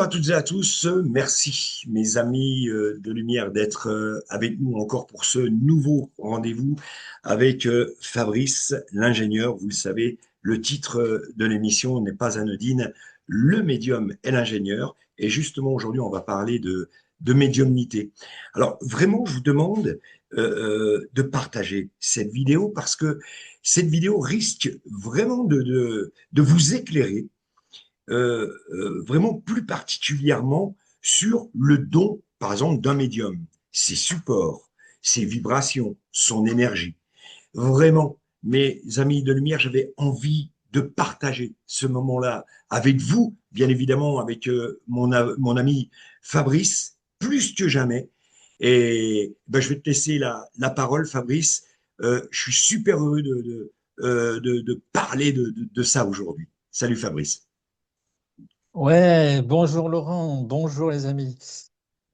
à toutes et à tous. Merci, mes amis de lumière, d'être avec nous encore pour ce nouveau rendez-vous avec Fabrice, l'ingénieur. Vous le savez, le titre de l'émission n'est pas anodine. Le médium et l'ingénieur. Et justement, aujourd'hui, on va parler de médiumnité. Alors, vraiment, je vous demande de partager cette vidéo parce que cette vidéo risque vraiment de vous éclairer vraiment plus particulièrement sur le don, par exemple, d'un médium, ses supports, ses vibrations, son énergie. Vraiment, mes amis de lumière, j'avais envie de partager ce moment-là avec vous, bien évidemment, avec mon ami Fabrice, plus que jamais. Et ben, je vais te laisser la parole, Fabrice. Je suis super heureux de parler de ça aujourd'hui. Salut, Fabrice. Ouais, bonjour Laurent, bonjour les amis.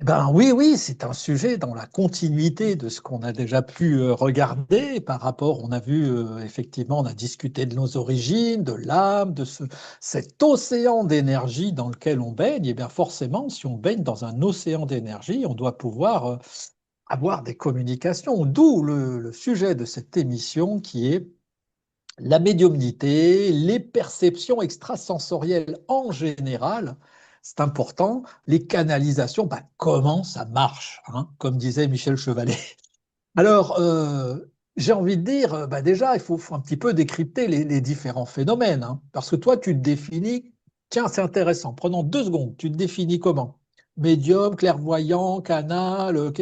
Ben oui, oui, c'est un sujet dans la continuité de ce qu'on a déjà pu regarder par rapport, on a vu effectivement, on a discuté de nos origines, de l'âme, cet océan d'énergie dans lequel on baigne. Et bien forcément, si on baigne dans un océan d'énergie, on doit pouvoir avoir des communications, d'où le sujet de cette émission qui est la médiumnité, les perceptions extrasensorielles en général, c'est important. Les canalisations, bah, comment ça marche, hein, comme disait Michel Chevalet. Alors, j'ai envie de dire, bah, déjà, il faut un petit peu décrypter les différents phénomènes, hein, parce que toi, tu te définis, tiens, c'est intéressant, prenons 2 secondes, tu te définis comment? Médium, clairvoyant, canal,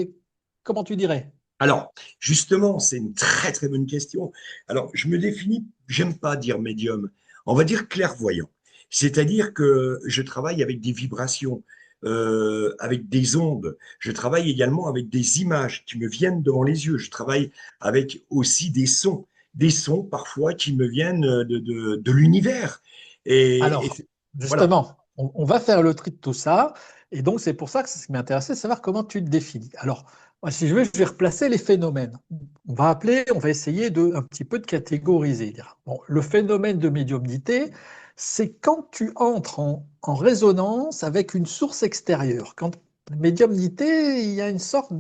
comment tu dirais? Alors, justement, c'est une très très bonne question. Alors, je me définis, j'aime pas dire médium, on va dire clairvoyant. C'est-à-dire que je travaille avec des vibrations, avec des ondes. Je travaille également avec des images qui me viennent devant les yeux. Je travaille avec aussi des sons parfois qui me viennent de l'univers. Et Alors, voilà. justement, on va faire le tri de tout ça. Et donc, c'est pour ça que ce qui m'intéressait, c'est savoir comment tu te définis. Alors, moi, si je vais replacer les phénomènes. On va essayer de un petit peu de catégoriser. Bon, le phénomène de médiumnité, c'est quand tu entres en résonance avec une source extérieure. Quand médiumnité, il y a une sorte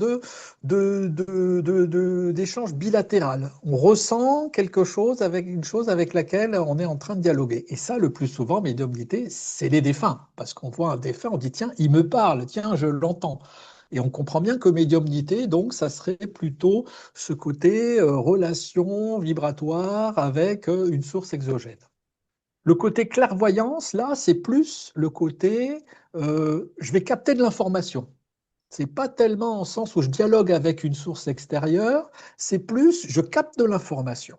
d'échange bilatéral. On ressent quelque chose avec une chose avec laquelle on est en train de dialoguer. Et ça, le plus souvent, médiumnité, c'est les défunts. Parce qu'on voit un défunt, on dit, tiens, il me parle, tiens, je l'entends. Et on comprend bien que médiumnité, donc, ça serait plutôt ce côté relation vibratoire avec une source exogène. Le côté clairvoyance, là, c'est plus le côté je vais capter de l'information. C'est pas tellement en sens où je dialogue avec une source extérieure, c'est plus je capte de l'information.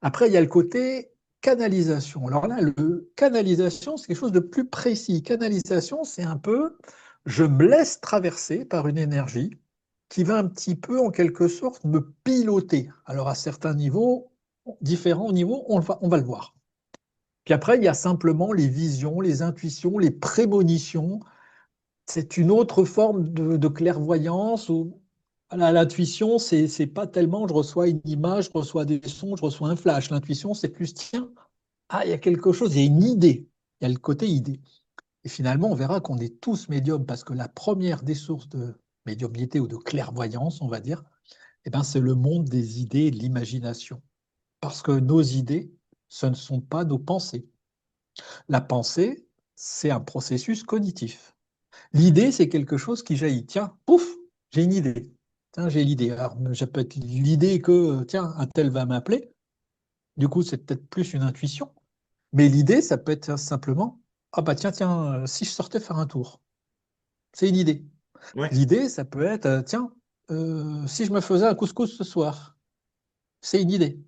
Après, il y a le côté canalisation. Alors là, le canalisation, c'est quelque chose de plus précis. Canalisation, c'est un peu je me laisse traverser par une énergie qui va un petit peu, en quelque sorte, me piloter. Alors à certains niveaux, différents niveaux, on va le voir. Puis après, il y a simplement les visions, les intuitions, les prémonitions. C'est une autre forme de clairvoyance où l'intuition, c'est pas tellement je reçois une image, je reçois des sons, je reçois un flash. L'intuition, c'est plus tiens, il y a quelque chose, il y a une idée, il y a le côté idée. Et finalement, on verra qu'on est tous médiums parce que la première des sources de médiumnité ou de clairvoyance, on va dire, eh ben, c'est le monde des idées et de l'imagination. Parce que nos idées, ce ne sont pas nos pensées. La pensée, c'est un processus cognitif. L'idée, c'est quelque chose qui jaillit. Tiens, pouf, j'ai une idée. Tiens, j'ai l'idée. Alors, ça peut être l'idée que, tiens, un tel va m'appeler. Du coup, c'est peut-être plus une intuition. Mais l'idée, ça peut être simplement, ah bah tiens, tiens, si je sortais faire un tour. C'est une idée. Ouais. L'idée, ça peut être, tiens, si je me faisais un couscous ce soir. C'est une idée.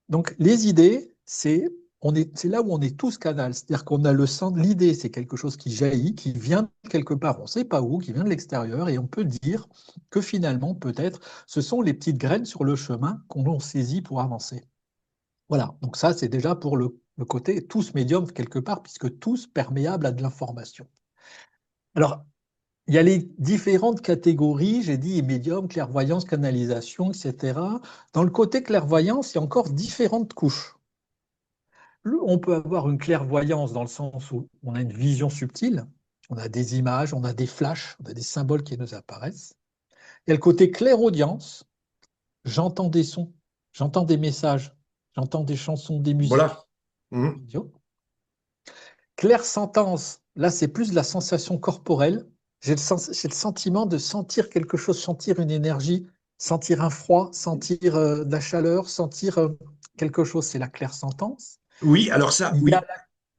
Donc, les idées, c'est là où on est tous canal. C'est-à-dire qu'on a le sens de l'idée, c'est quelque chose qui jaillit, qui vient de quelque part, on ne sait pas où, qui vient de l'extérieur, et on peut dire que finalement, peut-être, ce sont les petites graines sur le chemin qu'on saisit pour avancer. Voilà, donc ça, c'est déjà pour le côté tous médiums quelque part, puisque tous perméables à de l'information. Alors, il y a les différentes catégories, j'ai dit médium, clairvoyance, canalisation, etc. Dans le côté clairvoyance, il y a encore différentes couches. On peut avoir une clairvoyance dans le sens où on a une vision subtile. on a des images, on a des flashs, on a des symboles qui nous apparaissent. Il y a le côté clairaudience, j'entends des sons, j'entends des messages, j'entends des chansons, des musiques. Voilà. Mhm. Audio. Clairsentence, là c'est plus de la sensation corporelle. J'ai le sentiment de sentir quelque chose, sentir une énergie, sentir un froid, sentir de la chaleur, sentir quelque chose, c'est la clairsentence. Oui, alors ça, Il y a oui.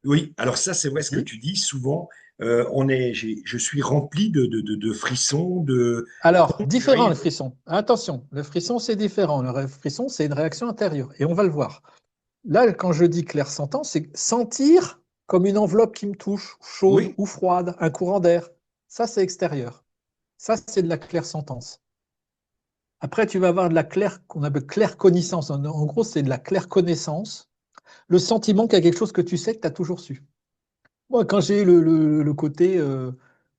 Oui, alors ça, c'est vrai ce que Vas-y. tu dis. Souvent, je suis rempli de frissons, Alors, différent le d'encueil. frisson. Attention, le frisson c'est différent. Le frisson c'est une réaction intérieure et on va le voir. Là, quand je dis clairsentence, c'est sentir comme une enveloppe qui me touche, chaude Oui, ou froide, un courant d'air. Ça, c'est extérieur. Ça, c'est de la clairsentence. Après, tu vas avoir de la claire, qu'on appelle claire connaissance. En gros, c'est de la claire connaissance. Le sentiment qu'il y a quelque chose que tu sais que tu as toujours su. Moi, quand j'ai le côté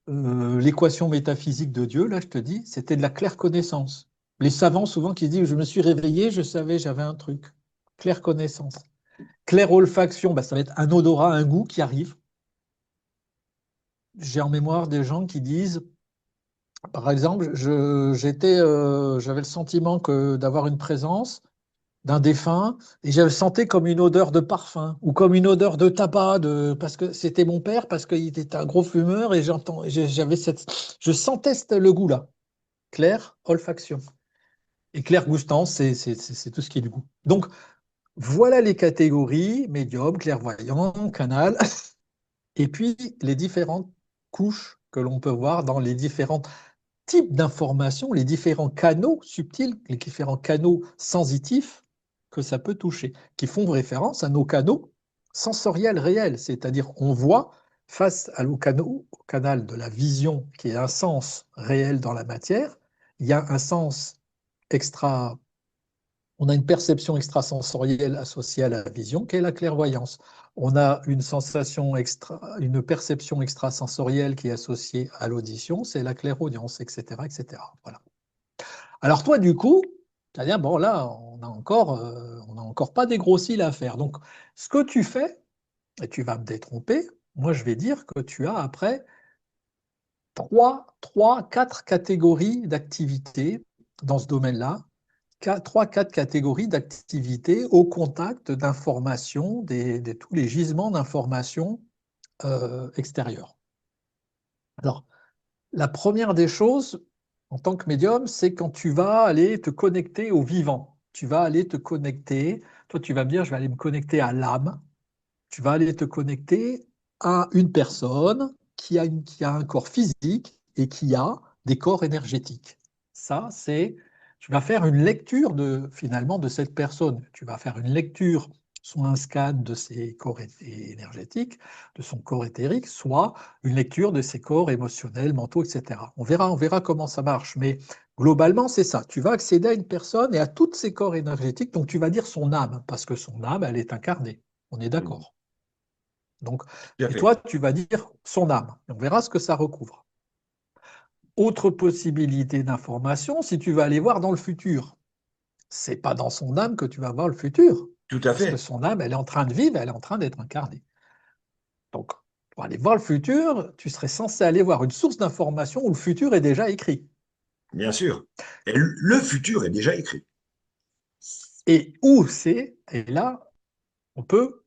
l'équation métaphysique de Dieu, là, je te dis, c'était de la claire connaissance. Les savants, souvent, qui disent, je me suis réveillé, je savais, j'avais un truc. Claire connaissance. Claire olfaction, bah, ça va être un odorat, un goût qui arrive. J'ai en mémoire des gens qui disent, par exemple, j'avais le sentiment d'avoir une présence d'un défunt et j'avais senti comme une odeur de parfum ou comme une odeur de tabac parce que c'était mon père, parce qu'il était un gros fumeur et je sentais le goût-là. Claire olfaction. Et clair gustance, c'est tout ce qui est du goût. Donc, voilà les catégories, médium, clairvoyant, canal. Et puis, les différentes couches que l'on peut voir dans les différents types d'informations, les différents canaux subtils, les différents canaux sensitifs que ça peut toucher, qui font référence à nos canaux sensoriels réels, c'est-à-dire on voit face au canal de la vision, qui est un sens réel dans la matière, il y a un sens extra on a une perception extrasensorielle associée à la vision, qui est la clairvoyance. On a une perception extrasensorielle qui est associée à l'audition, c'est la clairaudience, etc., etc. Voilà. Alors toi, du coup, tu vas dire, bon, là, on a encore pas des gros cils à faire. Donc, ce que tu fais, et tu vas me détromper, moi, je vais dire que tu as après quatre catégories d'activités dans ce domaine-là trois, quatre catégories d'activités au contact d'informations, de tous les gisements d'informations extérieures. Alors, la première des choses, en tant que médium, c'est quand tu vas aller te connecter au vivant. Tu vas aller te connecter, toi tu vas me dire, je vais aller me connecter à l'âme, tu vas aller te connecter à une personne qui a un corps physique et qui a des corps énergétiques. Ça, c'est, tu vas faire une lecture finalement de cette personne. Tu vas faire une lecture, soit un scan de ses corps énergétiques, de son corps éthérique, soit une lecture de ses corps émotionnels, mentaux, etc. On verra comment ça marche, mais globalement, c'est ça. Tu vas accéder à une personne et à tous ses corps énergétiques, donc tu vas dire son âme, parce que son âme, elle est incarnée. On est mhm, d'accord. Donc, tout à et fait. toi, tu vas dire son âme. On verra ce que ça recouvre. Autre possibilité d'information, si tu vas aller voir dans le futur, c'est pas dans son âme que tu vas voir le futur, Tout à parce que fait. son âme, elle est en train de vivre, elle est en train d'être incarnée. Donc, pour aller voir le futur, tu serais censé aller voir une source d'information où le futur est déjà écrit. Bien sûr. Et le futur est déjà écrit. Et où c'est, et là, on peut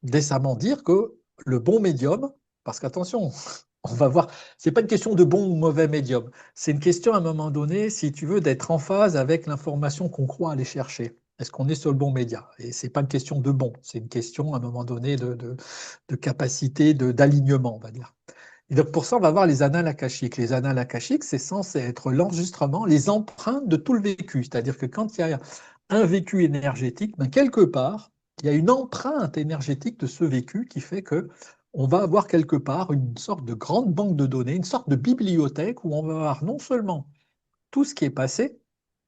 décemment dire que le bon médium, parce qu'attention, on va voir, c'est pas une question de bon ou mauvais médium, c'est une question à un moment donné, si tu veux, d'être en phase avec l'information qu'on croit aller chercher. Est-ce qu'on est sur le bon média? Et c'est pas une question de bon, c'est une question à un moment donné de capacité, d'alignement, on va dire. Et donc pour ça, on va voir les annales akashiques. Les annales akashiques, c'est censé être l'enregistrement, les empreintes de tout le vécu. C'est-à-dire que quand il y a un vécu énergétique, ben quelque part, il y a une empreinte énergétique de ce vécu qui fait que on va avoir quelque part une sorte de grande banque de données, une sorte de bibliothèque où on va avoir non seulement tout ce qui est passé,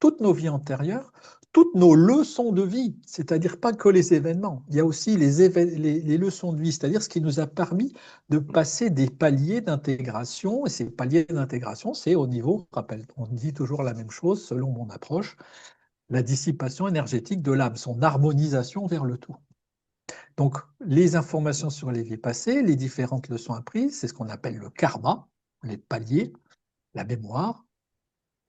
toutes nos vies antérieures, toutes nos leçons de vie, c'est-à-dire pas que les événements, il y a aussi les leçons de vie, c'est-à-dire ce qui nous a permis de passer des paliers d'intégration, et ces paliers d'intégration, c'est au niveau, rappelle, on dit toujours la même chose selon mon approche, la dissipation énergétique de l'âme, son harmonisation vers le tout. Donc, les informations sur les vies passées, les différentes leçons apprises, c'est ce qu'on appelle le karma, les paliers, la mémoire,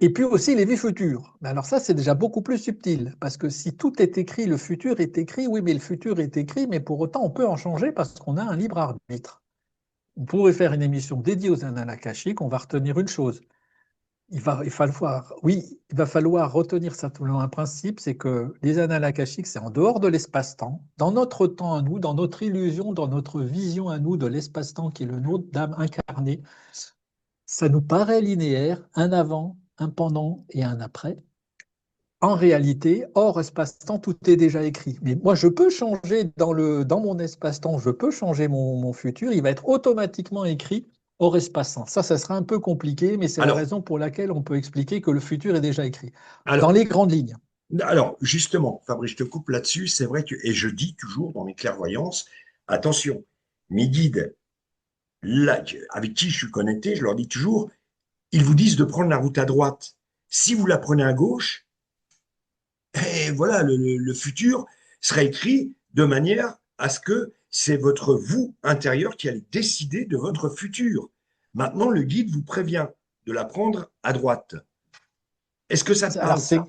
et puis aussi les vies futures. Mais alors ça, c'est déjà beaucoup plus subtil, parce que si tout est écrit, le futur est écrit, oui, mais le futur est écrit, mais pour autant, on peut en changer parce qu'on a un libre arbitre. On pourrait faire une émission dédiée aux annales akashiques, on va retenir une chose. Il va falloir retenir simplement un principe, c'est que les annales akashiques, c'est en dehors de l'espace-temps, dans notre temps à nous, dans notre illusion, dans notre vision à nous de l'espace-temps qui est le nôtre d'âme incarnée. Ça nous paraît linéaire, un avant, un pendant et un après. En réalité, hors espace-temps, tout est déjà écrit. Mais moi, je peux changer dans mon espace-temps, je peux changer mon futur, il va être automatiquement écrit hors espace-temps. Ça sera un peu compliqué, mais c'est la Alors, raison pour laquelle on peut expliquer que le futur est déjà écrit, dans alors, les grandes lignes. alors, justement, Fabrice, je te coupe là-dessus. C'est vrai que, et je dis toujours dans mes clairvoyances, attention, mes guides, là, avec qui je suis connecté, je leur dis toujours, ils vous disent de prendre la route à droite. Si vous la prenez à gauche, et voilà, le futur sera écrit de manière à ce que c'est votre vous intérieur qui allez décider de votre futur. Maintenant, le guide vous prévient de la prendre à droite. Est-ce que ça te Alors, parle, ça?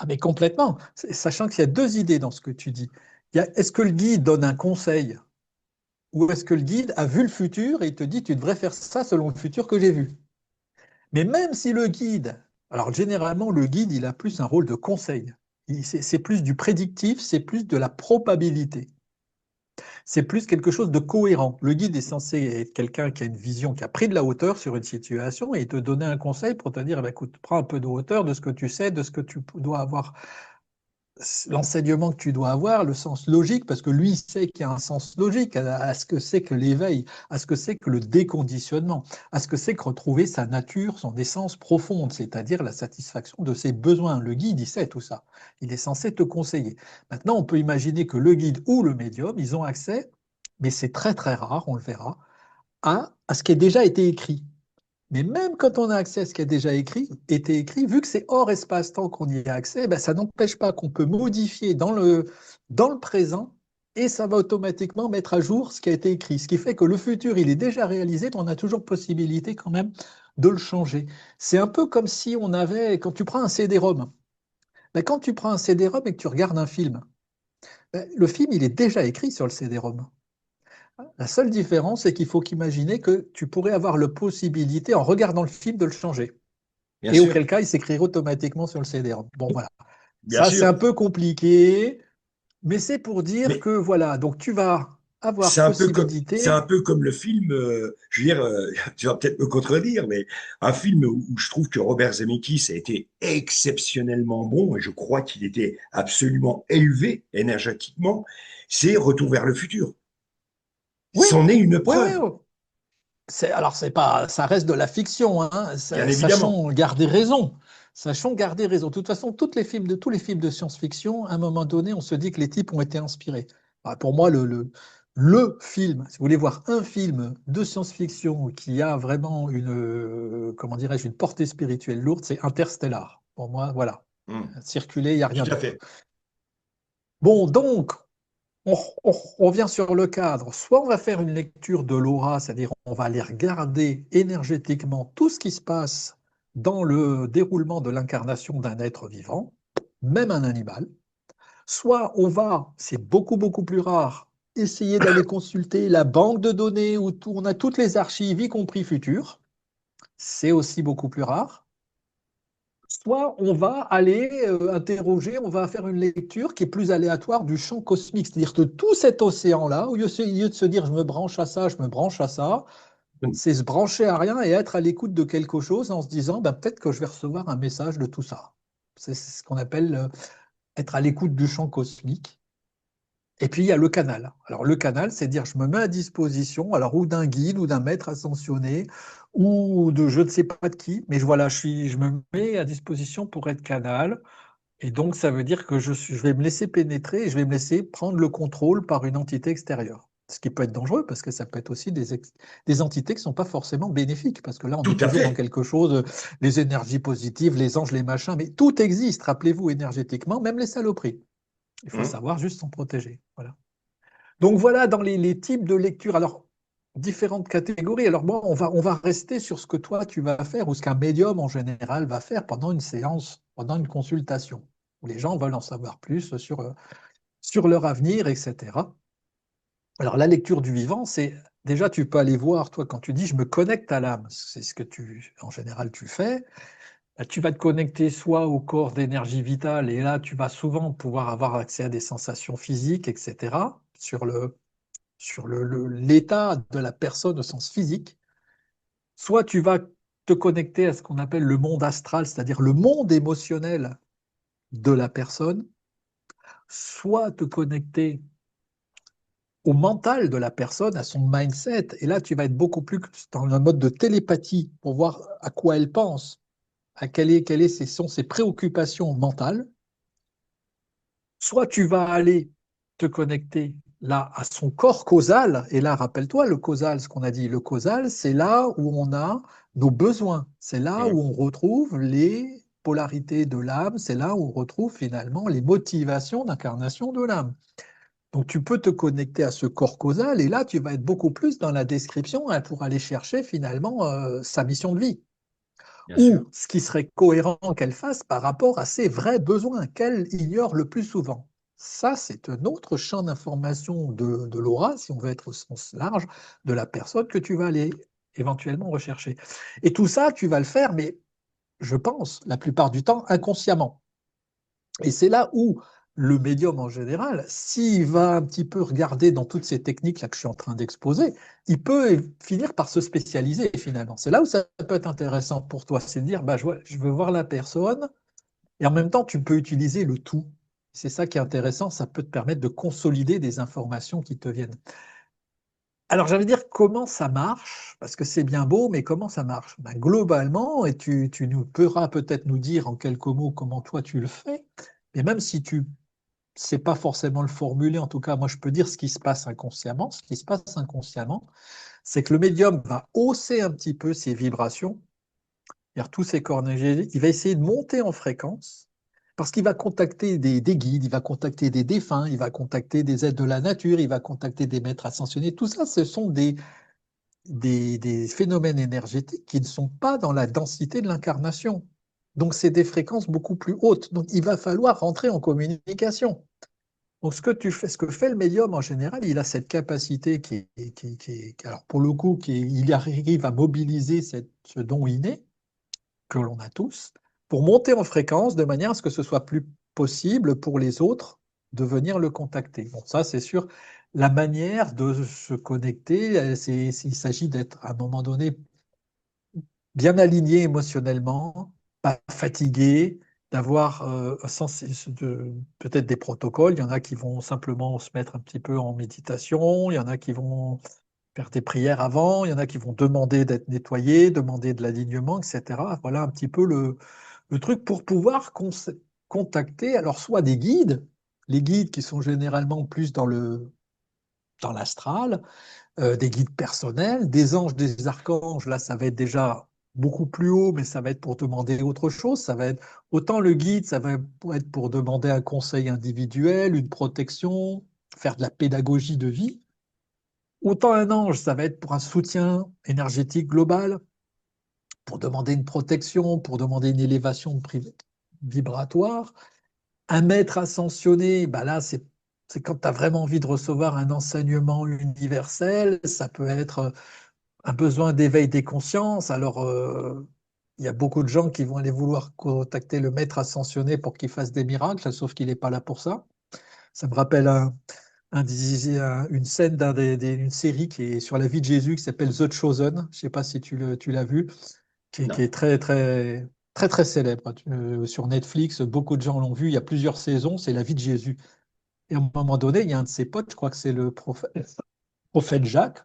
mais complètement, sachant qu'il y a deux idées dans ce que tu dis. Est-ce que le guide donne un conseil ou est-ce que le guide a vu le futur et il te dit tu devrais faire ça selon le futur que j'ai vu? Mais même si le guide, alors généralement le guide, il a plus un rôle de conseil. C'est plus du prédictif, c'est plus de la probabilité. C'est plus quelque chose de cohérent. Le guide est censé être quelqu'un qui a une vision, qui a pris de la hauteur sur une situation et te donner un conseil pour te dire, eh ben, écoute, prends un peu de hauteur de ce que tu sais, de ce que tu dois avoir, l'enseignement que tu dois avoir, le sens logique, parce que lui sait qu'il y a un sens logique à ce que c'est que l'éveil, à ce que c'est que le déconditionnement, à ce que c'est que retrouver sa nature, son essence profonde, c'est-à-dire la satisfaction de ses besoins. Le guide, il sait tout ça. Il est censé te conseiller. Maintenant, on peut imaginer que le guide ou le médium, ils ont accès, mais c'est très très rare, on le verra, à ce qui a déjà été écrit. Mais même quand on a accès à ce qui a déjà été écrit, vu que c'est hors espace-temps qu'on y a accès, ben, ça n'empêche pas qu'on peut modifier dans le présent et ça va automatiquement mettre à jour ce qui a été écrit. Ce qui fait que le futur, il est déjà réalisé, mais on a toujours possibilité quand même de le changer. C'est un peu comme si on avait, quand tu prends un CD-ROM, ben, quand tu prends un CD-ROM et que tu regardes un film, ben, le film, il est déjà écrit sur le CD-ROM. La seule différence, c'est qu'il faut qu'imaginer que tu pourrais avoir la possibilité, en regardant le film, de le changer. Bien Et sûr, auquel cas, il s'écrirait automatiquement sur le CD-ROM. Bon, voilà. bien Ça, c'est sûr. un peu compliqué, mais c'est pour dire Mais que, voilà, donc tu vas avoir c'est possibilité. un peu comme le film, je veux dire, tu vas peut-être me contredire, mais un film où je trouve que Robert Zemeckis a été exceptionnellement bon, et je crois qu'il était absolument élevé énergétiquement, c'est Retour vers le futur. Oui, C'en est une oui, oui, preuve, oui. Alors, c'est pas, ça reste de la fiction, hein. bien évidemment. Sachons garder raison. Sachons garder raison. De toute façon, tous les films de science-fiction, à un moment donné, on se dit que les types ont été inspirés. Pour moi, le film, si vous voulez voir un film de science-fiction qui a vraiment comment dirais-je, une portée spirituelle lourde, c'est Interstellar. Pour moi, voilà. Hmm, Circuler, il n'y a tout rien à d'autre. fait. Bon, donc, on revient sur le cadre. Soit on va faire une lecture de l'aura, c'est-à-dire on va aller regarder énergétiquement tout ce qui se passe dans le déroulement de l'incarnation d'un être vivant, même un animal. Soit on va, c'est beaucoup beaucoup plus rare, essayer d'aller consulter la banque de données où on a toutes les archives, y compris futures. C'est aussi beaucoup plus rare. Soit on va aller interroger, on va faire une lecture qui est plus aléatoire du champ cosmique. C'est-à-dire que tout cet océan-là, au lieu de se dire je me branche à ça, je me branche à ça, Hmm. c'est se brancher à rien et être à l'écoute de quelque chose en se disant ben, peut-être que je vais recevoir un message de tout ça. C'est ce qu'on appelle être à l'écoute du champ cosmique. Et puis il y a le canal. Alors le canal, c'est dire je me mets à disposition, alors ou d'un guide ou d'un maître ascensionné ou de je ne sais pas de qui, mais voilà, je me mets à disposition pour être canal. Et donc ça veut dire que je vais me laisser pénétrer et je vais me laisser prendre le contrôle par une entité extérieure. Ce qui peut être dangereux parce que ça peut être aussi des entités qui ne sont pas forcément bénéfiques, parce que là on Tout est à toujours dans fait. quelque chose, les énergies positives, les anges, les machins, mais tout existe, rappelez-vous, énergétiquement, même les saloperies. Il faut Hmm. savoir juste s'en protéger. Voilà. Donc voilà dans les types de lecture. Alors, différentes catégories. Alors bon, on va rester sur ce que toi tu vas faire ou ce qu'un médium en général va faire pendant une séance, pendant une consultation, où les gens veulent en savoir plus sur leur avenir, etc. Alors la lecture du vivant, c'est déjà tu peux aller voir, toi, quand tu dis je me connecte à l'âme, c'est ce que en général tu fais. Bah, tu vas te connecter soit au corps d'énergie vitale, et là tu vas souvent pouvoir avoir accès à des sensations physiques, etc. L'état de la personne au sens physique. Soit tu vas te connecter à ce qu'on appelle le monde astral, c'est-à-dire le monde émotionnel de la personne, soit te connecter au mental de la personne, à son mindset. Et là, tu vas être beaucoup plus dans un mode de télépathie pour voir à quoi elle pense, à sont ses préoccupations mentales. Soit tu vas aller te connecter là à son corps causal, et là, rappelle-toi, le causal, ce qu'on a dit, le causal, c'est là où on a nos besoins, c'est là Mhm. où on retrouve les polarités de l'âme, c'est là où on retrouve finalement les motivations d'incarnation de l'âme. Donc tu peux te connecter à ce corps causal, et là, tu vas être beaucoup plus dans la description hein, pour aller chercher finalement sa mission de vie, Bien sûr. ou ce qui serait cohérent qu'elle fasse par rapport à ses vrais besoins qu'elle ignore le plus souvent. Ça, c'est un autre champ d'information de l'aura, si on veut être au sens large, de la personne que tu vas aller éventuellement rechercher. Et tout ça, tu vas le faire, mais je pense, la plupart du temps, inconsciemment. Et c'est là où le médium en général, s'il va un petit peu regarder dans toutes ces techniques là que je suis en train d'exposer, il peut finir par se spécialiser finalement. C'est là où ça peut être intéressant pour toi, c'est de dire, bah, je veux voir la personne, et en même temps, tu peux utiliser le tout. C'est ça qui est intéressant, ça peut te permettre de consolider des informations qui te viennent. Alors, j'allais dire comment ça marche, parce que c'est bien beau, mais comment ça marche? Ben, globalement, et tu nous pourras peut-être nous dire en quelques mots comment toi tu le fais, mais même si tu sais pas forcément le formuler, en tout cas, moi je peux dire ce qui se passe inconsciemment. Ce qui se passe inconsciemment, c'est que le médium va hausser un petit peu ses vibrations, c'est-à-dire tous ses corps énergétiques, il va essayer de monter en fréquence, parce qu'il va contacter des guides, il va contacter des défunts, il va contacter des êtres de la nature, il va contacter des maîtres ascensionnés. Tout ça, ce sont des phénomènes énergétiques qui ne sont pas dans la densité de l'incarnation. Donc, c'est des fréquences beaucoup plus hautes. Donc, il va falloir rentrer en communication. Donc, ce que tu fais, ce que fait le médium en général, il a cette capacité alors pour le coup, il arrive à mobiliser ce don inné que l'on a tous pour monter en fréquence de manière à ce que ce soit plus possible pour les autres de venir le contacter. Bon, ça, c'est sûr, la manière de se connecter, il s'agit d'être à un moment donné bien aligné émotionnellement, pas fatigué, d'avoir peut-être des protocoles. Il y en a qui vont simplement se mettre un petit peu en méditation, il y en a qui vont faire des prières avant, il y en a qui vont demander d'être nettoyés, demander de l'alignement, etc. Voilà un petit peu le truc pour pouvoir contacter, alors soit des guides, les guides qui sont généralement plus dans l'astral, des guides personnels, des anges, des archanges, là, ça va être déjà beaucoup plus haut, mais ça va être pour demander autre chose. Ça va être autant le guide, ça va être pour demander un conseil individuel, une protection, faire de la pédagogie de vie. Autant un ange, ça va être pour un soutien énergétique global, pour demander une protection, pour demander une élévation vibratoire. Un maître ascensionné, bah là, c'est quand tu as vraiment envie de recevoir un enseignement universel. Ça peut être un besoin d'éveil des consciences. Alors, il y a beaucoup de gens qui vont aller vouloir contacter le maître ascensionné pour qu'il fasse des miracles, sauf qu'il n'est pas là pour ça. Ça me rappelle une scène d'une série qui est sur la vie de Jésus qui s'appelle The Chosen. Je ne sais pas si tu l'as vu, qui Non. est très, très, très, très célèbre. Sur Netflix, beaucoup de gens l'ont vu. Il y a plusieurs saisons. C'est la vie de Jésus. Et à un moment donné, il y a un de ses potes, je crois que c'est le prophète Jacques,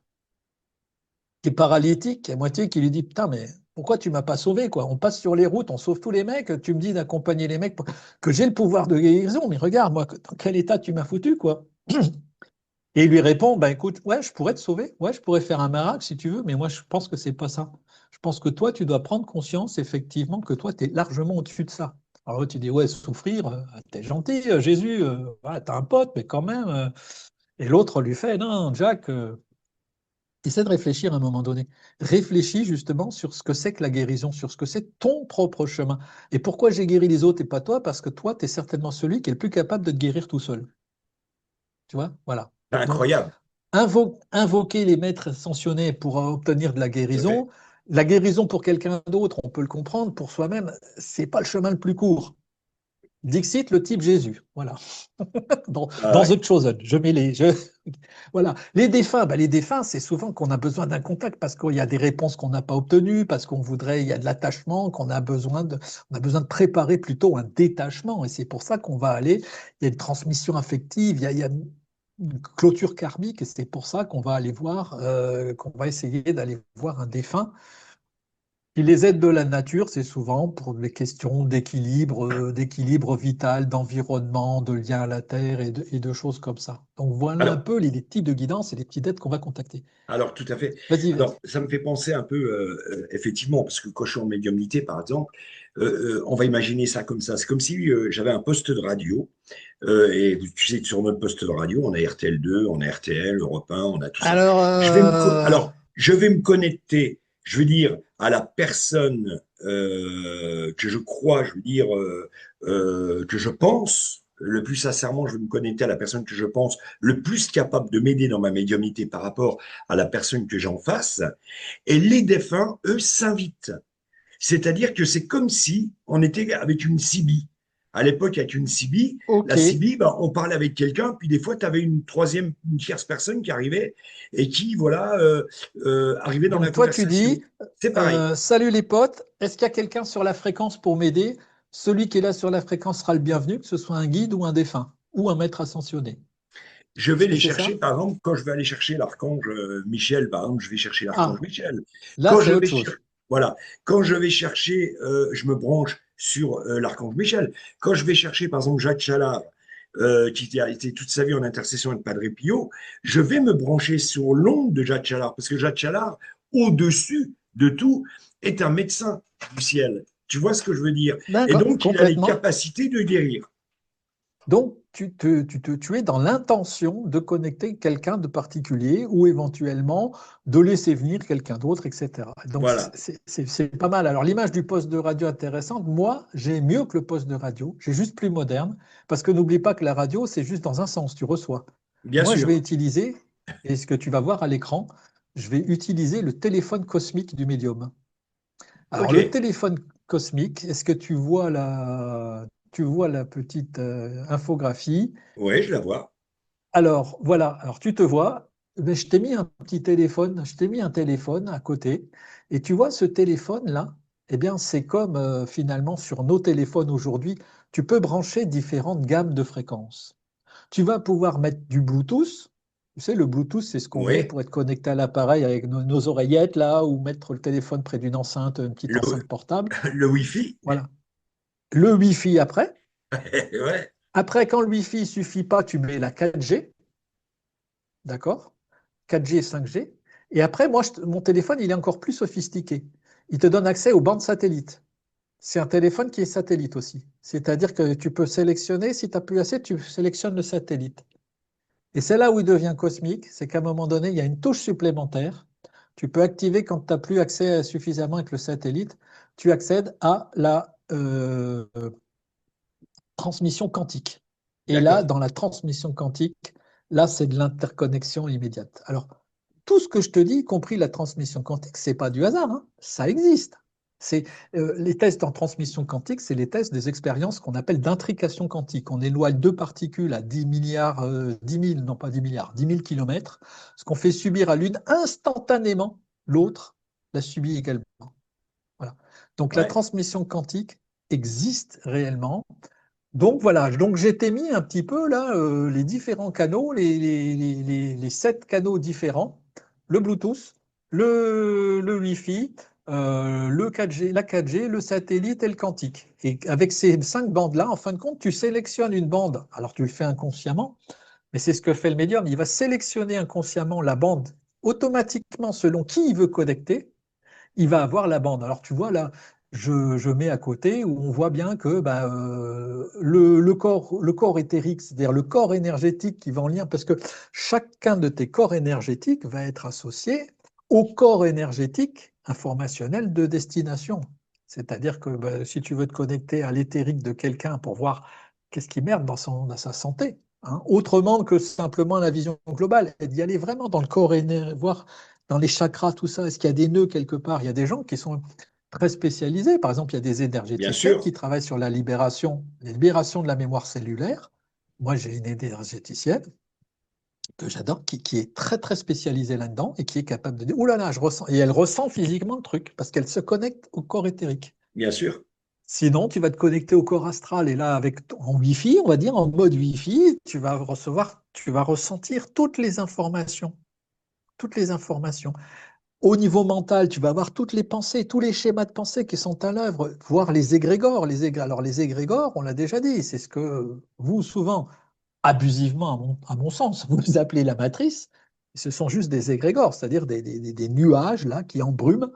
qui est paralytique, à moitié, qui lui dit, putain, mais pourquoi tu m'as pas sauvé, quoi? On passe sur les routes, on sauve tous les mecs, tu me dis d'accompagner les mecs, que j'ai le pouvoir de guérison, mais regarde, moi, dans quel état tu m'as foutu, quoi? Et il lui répond, bah écoute, ouais, je pourrais te sauver, ouais, je pourrais faire un miracle si tu veux, mais moi, je pense que c'est pas ça. Je pense que toi, tu dois prendre conscience, effectivement, que toi, tu es largement au-dessus de ça. Alors là, tu dis, ouais, souffrir, t'es gentil, Jésus, voilà, t'as un pote, mais quand même. Et l'autre lui fait, non, Jack, essaie de réfléchir à un moment donné. Réfléchis justement sur ce que c'est que la guérison, sur ce que c'est ton propre chemin. Et pourquoi j'ai guéri les autres et pas toi? Parce que toi, tu es certainement celui qui est le plus capable de te guérir tout seul. Tu vois? Voilà. C'est Donc, incroyable, invoquer les maîtres ascensionnés pour obtenir de la tout à fait. guérison. La guérison pour quelqu'un d'autre, on peut le comprendre, pour soi-même, c'est pas le chemin le plus court. Dixit, le type Jésus. Voilà. Ah Dans ouais. The Chosen. Je mets voilà. Les défunts, c'est souvent qu'on a besoin d'un contact parce qu'il y a des réponses qu'on n'a pas obtenues, parce qu'on voudrait, il y a de l'attachement, on a besoin de préparer plutôt un détachement. Et c'est pour ça qu'on va aller, il y a une transmission affective, il y a une clôture karmique, et c'est pour ça qu'on va aller voir, qu'on va essayer d'aller voir un défunt. Et les aides de la nature, c'est souvent pour des questions d'équilibre vital, d'environnement, de lien à la terre et de choses comme ça. Donc voilà un Alors, peu les types de guidance et les petites aides qu'on va contacter. Alors, tout à fait. Vas-y, vas-y. Alors, ça me fait penser un peu, effectivement, parce que quand je suis en médiumnité, par exemple, on va imaginer ça comme ça. C'est comme si j'avais un poste de radio, et tu sais que sur notre poste de radio, on a RTL2, on a RTL, Europe 1, on a tout ça. Alors, Alors, je vais me connecter, je veux dire, à la personne que je crois, je veux dire, que je pense. Le plus sincèrement, je vais me connecter à la personne que je pense le plus capable de m'aider dans ma médiumnité par rapport à la personne que j'en face. Et les défunts, eux, s'invitent. C'est-à-dire que c'est comme si on était avec une CB. À l'époque, avec une CB, ok. la CB, ben, on parlait avec quelqu'un, puis des fois, tu avais une troisième, une tierce personne qui arrivait et qui, voilà, arrivait dans la Donc toi, tu conversation. dis, C'est pareil. salut les potes, est-ce qu'il y a quelqu'un sur la fréquence pour m'aider? Celui qui est là sur la fréquence sera le bienvenu, que ce soit un guide ou un défunt, ou un maître ascensionné. Je vais Est-ce que les c'est chercher, ça? par exemple, quand je vais aller chercher l'archange Michel, par exemple, je vais chercher l'archange Ah, Michel. là, Quand c'est je autre vais chose. chercher, voilà, quand je vais chercher, je me branche sur l'archange Michel. Quand je vais chercher, par exemple, Jacques Challard, qui a été toute sa vie en intercession avec Padre Pio, je vais me brancher sur l'onde de Jacques Challard, parce que Jacques Challard, au-dessus de tout, est un médecin du ciel. Tu vois ce que je veux dire? Et D'accord, donc, il a les complètement. capacités de guérir. Donc, tu es dans l'intention de connecter quelqu'un de particulier ou éventuellement de laisser venir quelqu'un d'autre, etc. Donc, Voilà, c'est pas mal. Alors, l'image du poste de radio intéressante, moi, j'ai mieux que le poste de radio, j'ai juste plus moderne, parce que n'oublie pas que la radio, c'est juste dans un sens, tu reçois. bien Moi, je vais sûr. utiliser, et ce que tu vas voir à l'écran, je vais utiliser le téléphone cosmique du médium. Alors, le OK. téléphone cosmique, est-ce que tu vois la petite infographie? Oui, je la vois. Alors, voilà, alors tu te vois, mais je t'ai mis un petit téléphone, je t'ai mis un téléphone à côté, et tu vois ce téléphone-là, eh bien, c'est comme finalement sur nos téléphones aujourd'hui, tu peux brancher différentes gammes de fréquences. Tu vas pouvoir mettre du Bluetooth. Tu sais, le Bluetooth, c'est ce qu'on met Oui. pour être connecté à l'appareil avec nos oreillettes, là, ou mettre le téléphone près d'une enceinte, une petite Le, enceinte portable. le Wi-Fi. Voilà. Le Wi-Fi après. Ouais. Après, quand le Wi-Fi ne suffit pas, tu mets la 4G, d'accord? 4G et 5G. Et après, moi, mon téléphone, il est encore plus sophistiqué. Il te donne accès aux bandes satellites. C'est un téléphone qui est satellite aussi. C'est-à-dire que tu peux sélectionner, si tu n'as plus assez, tu sélectionnes le satellite. Et c'est là où il devient cosmique, c'est qu'à un moment donné, il y a une touche supplémentaire. Tu peux activer quand tu n'as plus accès suffisamment avec le satellite, tu accèdes à la transmission quantique. Et là, D'accord. dans la transmission quantique, là, c'est de l'interconnexion immédiate. Alors, tout ce que je te dis, y compris la transmission quantique, c'est pas du hasard, hein, ça existe. C'est les tests en transmission quantique, c'est les tests des expériences qu'on appelle d'intrication quantique. On éloigne deux particules à 10 milliards, 10 000, non pas 10 milliards, 10 000 kilomètres, ce qu'on fait subir à l'une instantanément, l'autre la subit également. Voilà. Donc la Ouais. transmission quantique existe réellement. Donc voilà, donc j'ai été mis un petit peu là les différents canaux, les 7 canaux différents, le Bluetooth, le Wi-Fi, le 4G, la 4G, le satellite et le quantique. Et avec ces 5 bandes-là, en fin de compte, tu sélectionnes une bande. Alors tu le fais inconsciemment, mais c'est ce que fait le médium. Il va sélectionner inconsciemment la bande automatiquement selon qui il veut connecter, il va avoir la bande. Alors tu vois là, je mets à côté, où on voit bien que le corps éthérique, c'est-à-dire le corps énergétique qui va en lien, parce que chacun de tes corps énergétiques va être associé au corps énergétique informationnel de destination. C'est-à-dire que si tu veux te connecter à l'éthérique de quelqu'un pour voir qu'est-ce qui merde dans sa santé, hein, autrement que simplement la vision globale, et d'y aller vraiment dans le corps énergétique, voir dans les chakras, tout ça, est-ce qu'il y a des nœuds quelque part? Il y a des gens qui sont très spécialisés. Par exemple, il y a des Bien énergéticiennes sûr, qui travaillent sur la libération de la mémoire cellulaire. Moi, j'ai une énergéticienne que j'adore, qui est très, très spécialisée là-dedans et qui est capable de dire, ouh là là, je ressens. Et elle ressent physiquement le truc parce qu'elle se connecte au corps éthérique. bien sûr. Sinon, tu vas te connecter au corps astral et là, en Wi-Fi, on va dire, en mode Wi-Fi, tu vas ressentir toutes les informations. Toutes les informations. Au niveau mental, tu vas avoir toutes les pensées, tous les schémas de pensée qui sont à l'œuvre, voir les égrégores. Alors, les égrégores, on l'a déjà dit, c'est ce que vous, souvent, abusivement, à mon sens, vous appelez la matrice. Ce sont juste des égrégores, c'est-à-dire des nuages là, qui embrument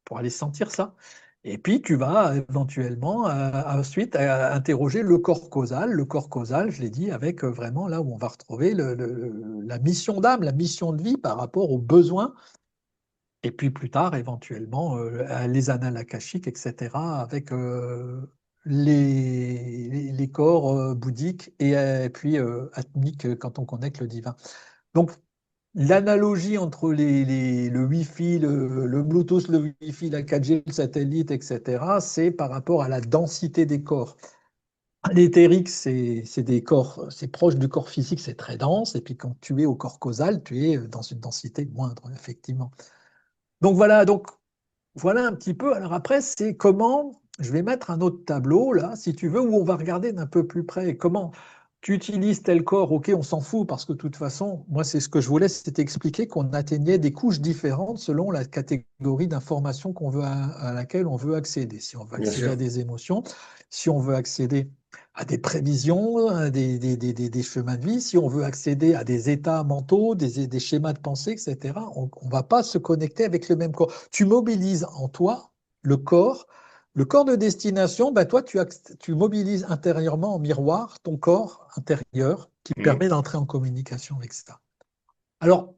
pour aller sentir ça. Et puis, tu vas éventuellement ensuite interroger le corps causal. Le corps causal, je l'ai dit, avec vraiment là où on va retrouver la mission d'âme, la mission de vie par rapport aux besoins et puis plus tard, éventuellement, les annales akashiques, etc., avec les corps bouddhiques et puis atmiques quand on connecte le divin. Donc, l'analogie entre le Wi-Fi, le Bluetooth, le Wi-Fi, la 4G, le satellite, etc., c'est par rapport à la densité des corps. L'éthérique, c'est des corps, c'est proche du corps physique, c'est très dense, et puis quand tu es au corps causal, tu es dans une densité moindre, effectivement. Donc voilà un petit peu. Alors après, c'est comment, je vais mettre un autre tableau là, si tu veux, où on va regarder d'un peu plus près comment tu utilises tel corps. Ok, on s'en fout parce que de toute façon, moi, c'est ce que je voulais, c'était expliquer qu'on atteignait des couches différentes selon la catégorie d'information à laquelle on veut accéder. Si on veut Bien accéder à sûr. des émotions, si on veut accéder à des prévisions, à des chemins de vie, si on veut accéder à des états mentaux, des schémas de pensée, etc., on ne va pas se connecter avec le même corps. Tu mobilises en toi le corps. Le corps de destination, ben toi, tu mobilises intérieurement en miroir ton corps intérieur qui Mhm. permet d'entrer en communication avec ça. Alors,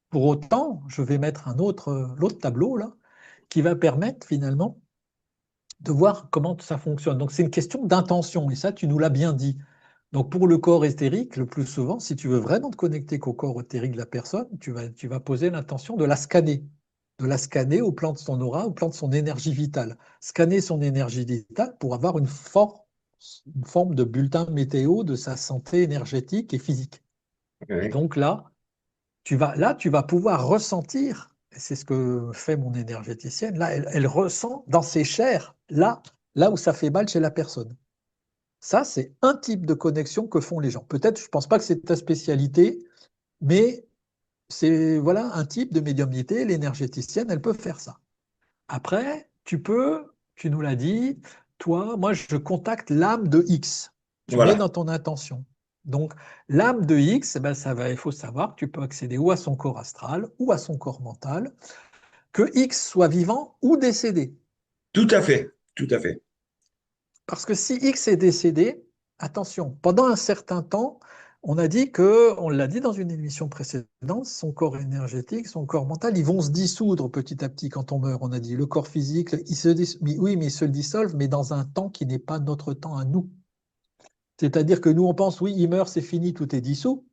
pour autant, je vais mettre l'autre tableau là, qui va permettre finalement de voir comment ça fonctionne. Donc, c'est une question d'intention, et ça, tu nous l'as bien dit. Donc, pour le corps éthérique, le plus souvent, si tu veux vraiment te connecter qu'au corps éthérique de la personne, tu vas poser l'intention de la scanner au plan de son aura, au plan de son énergie vitale. Scanner son énergie vitale pour avoir une forme de bulletin météo de sa santé énergétique et physique. Et Ouais. donc là, tu vas pouvoir ressentir, et c'est ce que fait mon énergéticienne, là, elle ressent dans ses chairs, là où ça fait mal chez la personne. Ça, c'est un type de connexion que font les gens. Peut-être, je ne pense pas que c'est ta spécialité, mais c'est voilà un type de médiumnité. L'énergéticienne, elle peut faire ça. Après, tu nous l'as dit, toi, moi, je contacte l'âme de X. Tu mets Voilà. dans ton intention. Donc, l'âme de X, eh ben, il faut savoir que tu peux accéder ou à son corps astral ou à son corps mental, que X soit vivant ou décédé. Tout à fait. Tout à fait. Parce que si X est décédé, attention, pendant un certain temps, on a dit que, on l'a dit dans une émission précédente, son corps énergétique, son corps mental, ils vont se dissoudre petit à petit quand on meurt. On a dit le corps physique, oui, mais il se dissolve, mais dans un temps qui n'est pas notre temps à nous. C'est-à-dire que nous, on pense, oui, il meurt, c'est fini, tout est dissous.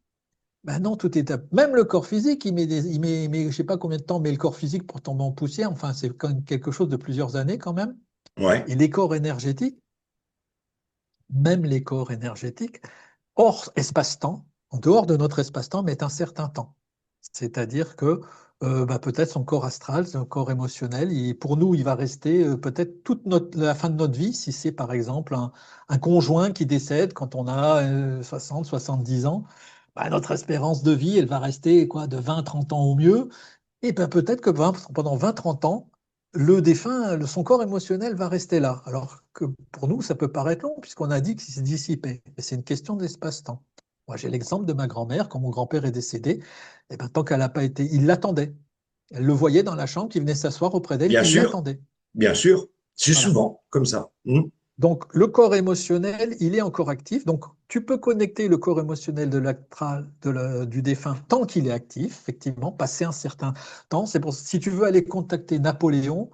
Ben non, tout est. Même le corps physique, je ne sais pas combien de temps met le corps physique pour tomber en poussière. Enfin, c'est quand même quelque chose de plusieurs années quand même. Ouais. Et les corps énergétiques, même les corps énergétiques, hors espace-temps, en dehors de notre espace-temps, mais un certain temps. C'est-à-dire que peut-être son corps astral, son corps émotionnel, pour nous, il va rester peut-être la fin de notre vie, si c'est par exemple un conjoint qui décède quand on a 60, 70 ans, bah, notre espérance de vie, elle va rester quoi, de 20, 30 ans au mieux. Et ben peut-être que pendant 20, 30 ans, le défunt, son corps émotionnel va rester là. Alors que pour nous, ça peut paraître long, puisqu'on a dit qu'il s'est dissipé. Mais c'est une question d'espace-temps. Moi, j'ai l'exemple de ma grand-mère, quand mon grand-père est décédé, et ben, tant qu'elle n'a pas été, il l'attendait. Elle le voyait dans la chambre, il venait s'asseoir auprès d'elle, Bien il sûr. l'attendait. Bien sûr. C'est Voilà. souvent comme ça. Mhm. Donc, le corps émotionnel, il est encore actif. Donc, tu peux connecter le corps émotionnel de l'astral du défunt tant qu'il est actif, effectivement, passer un certain temps. C'est pour si tu veux aller contacter Napoléon,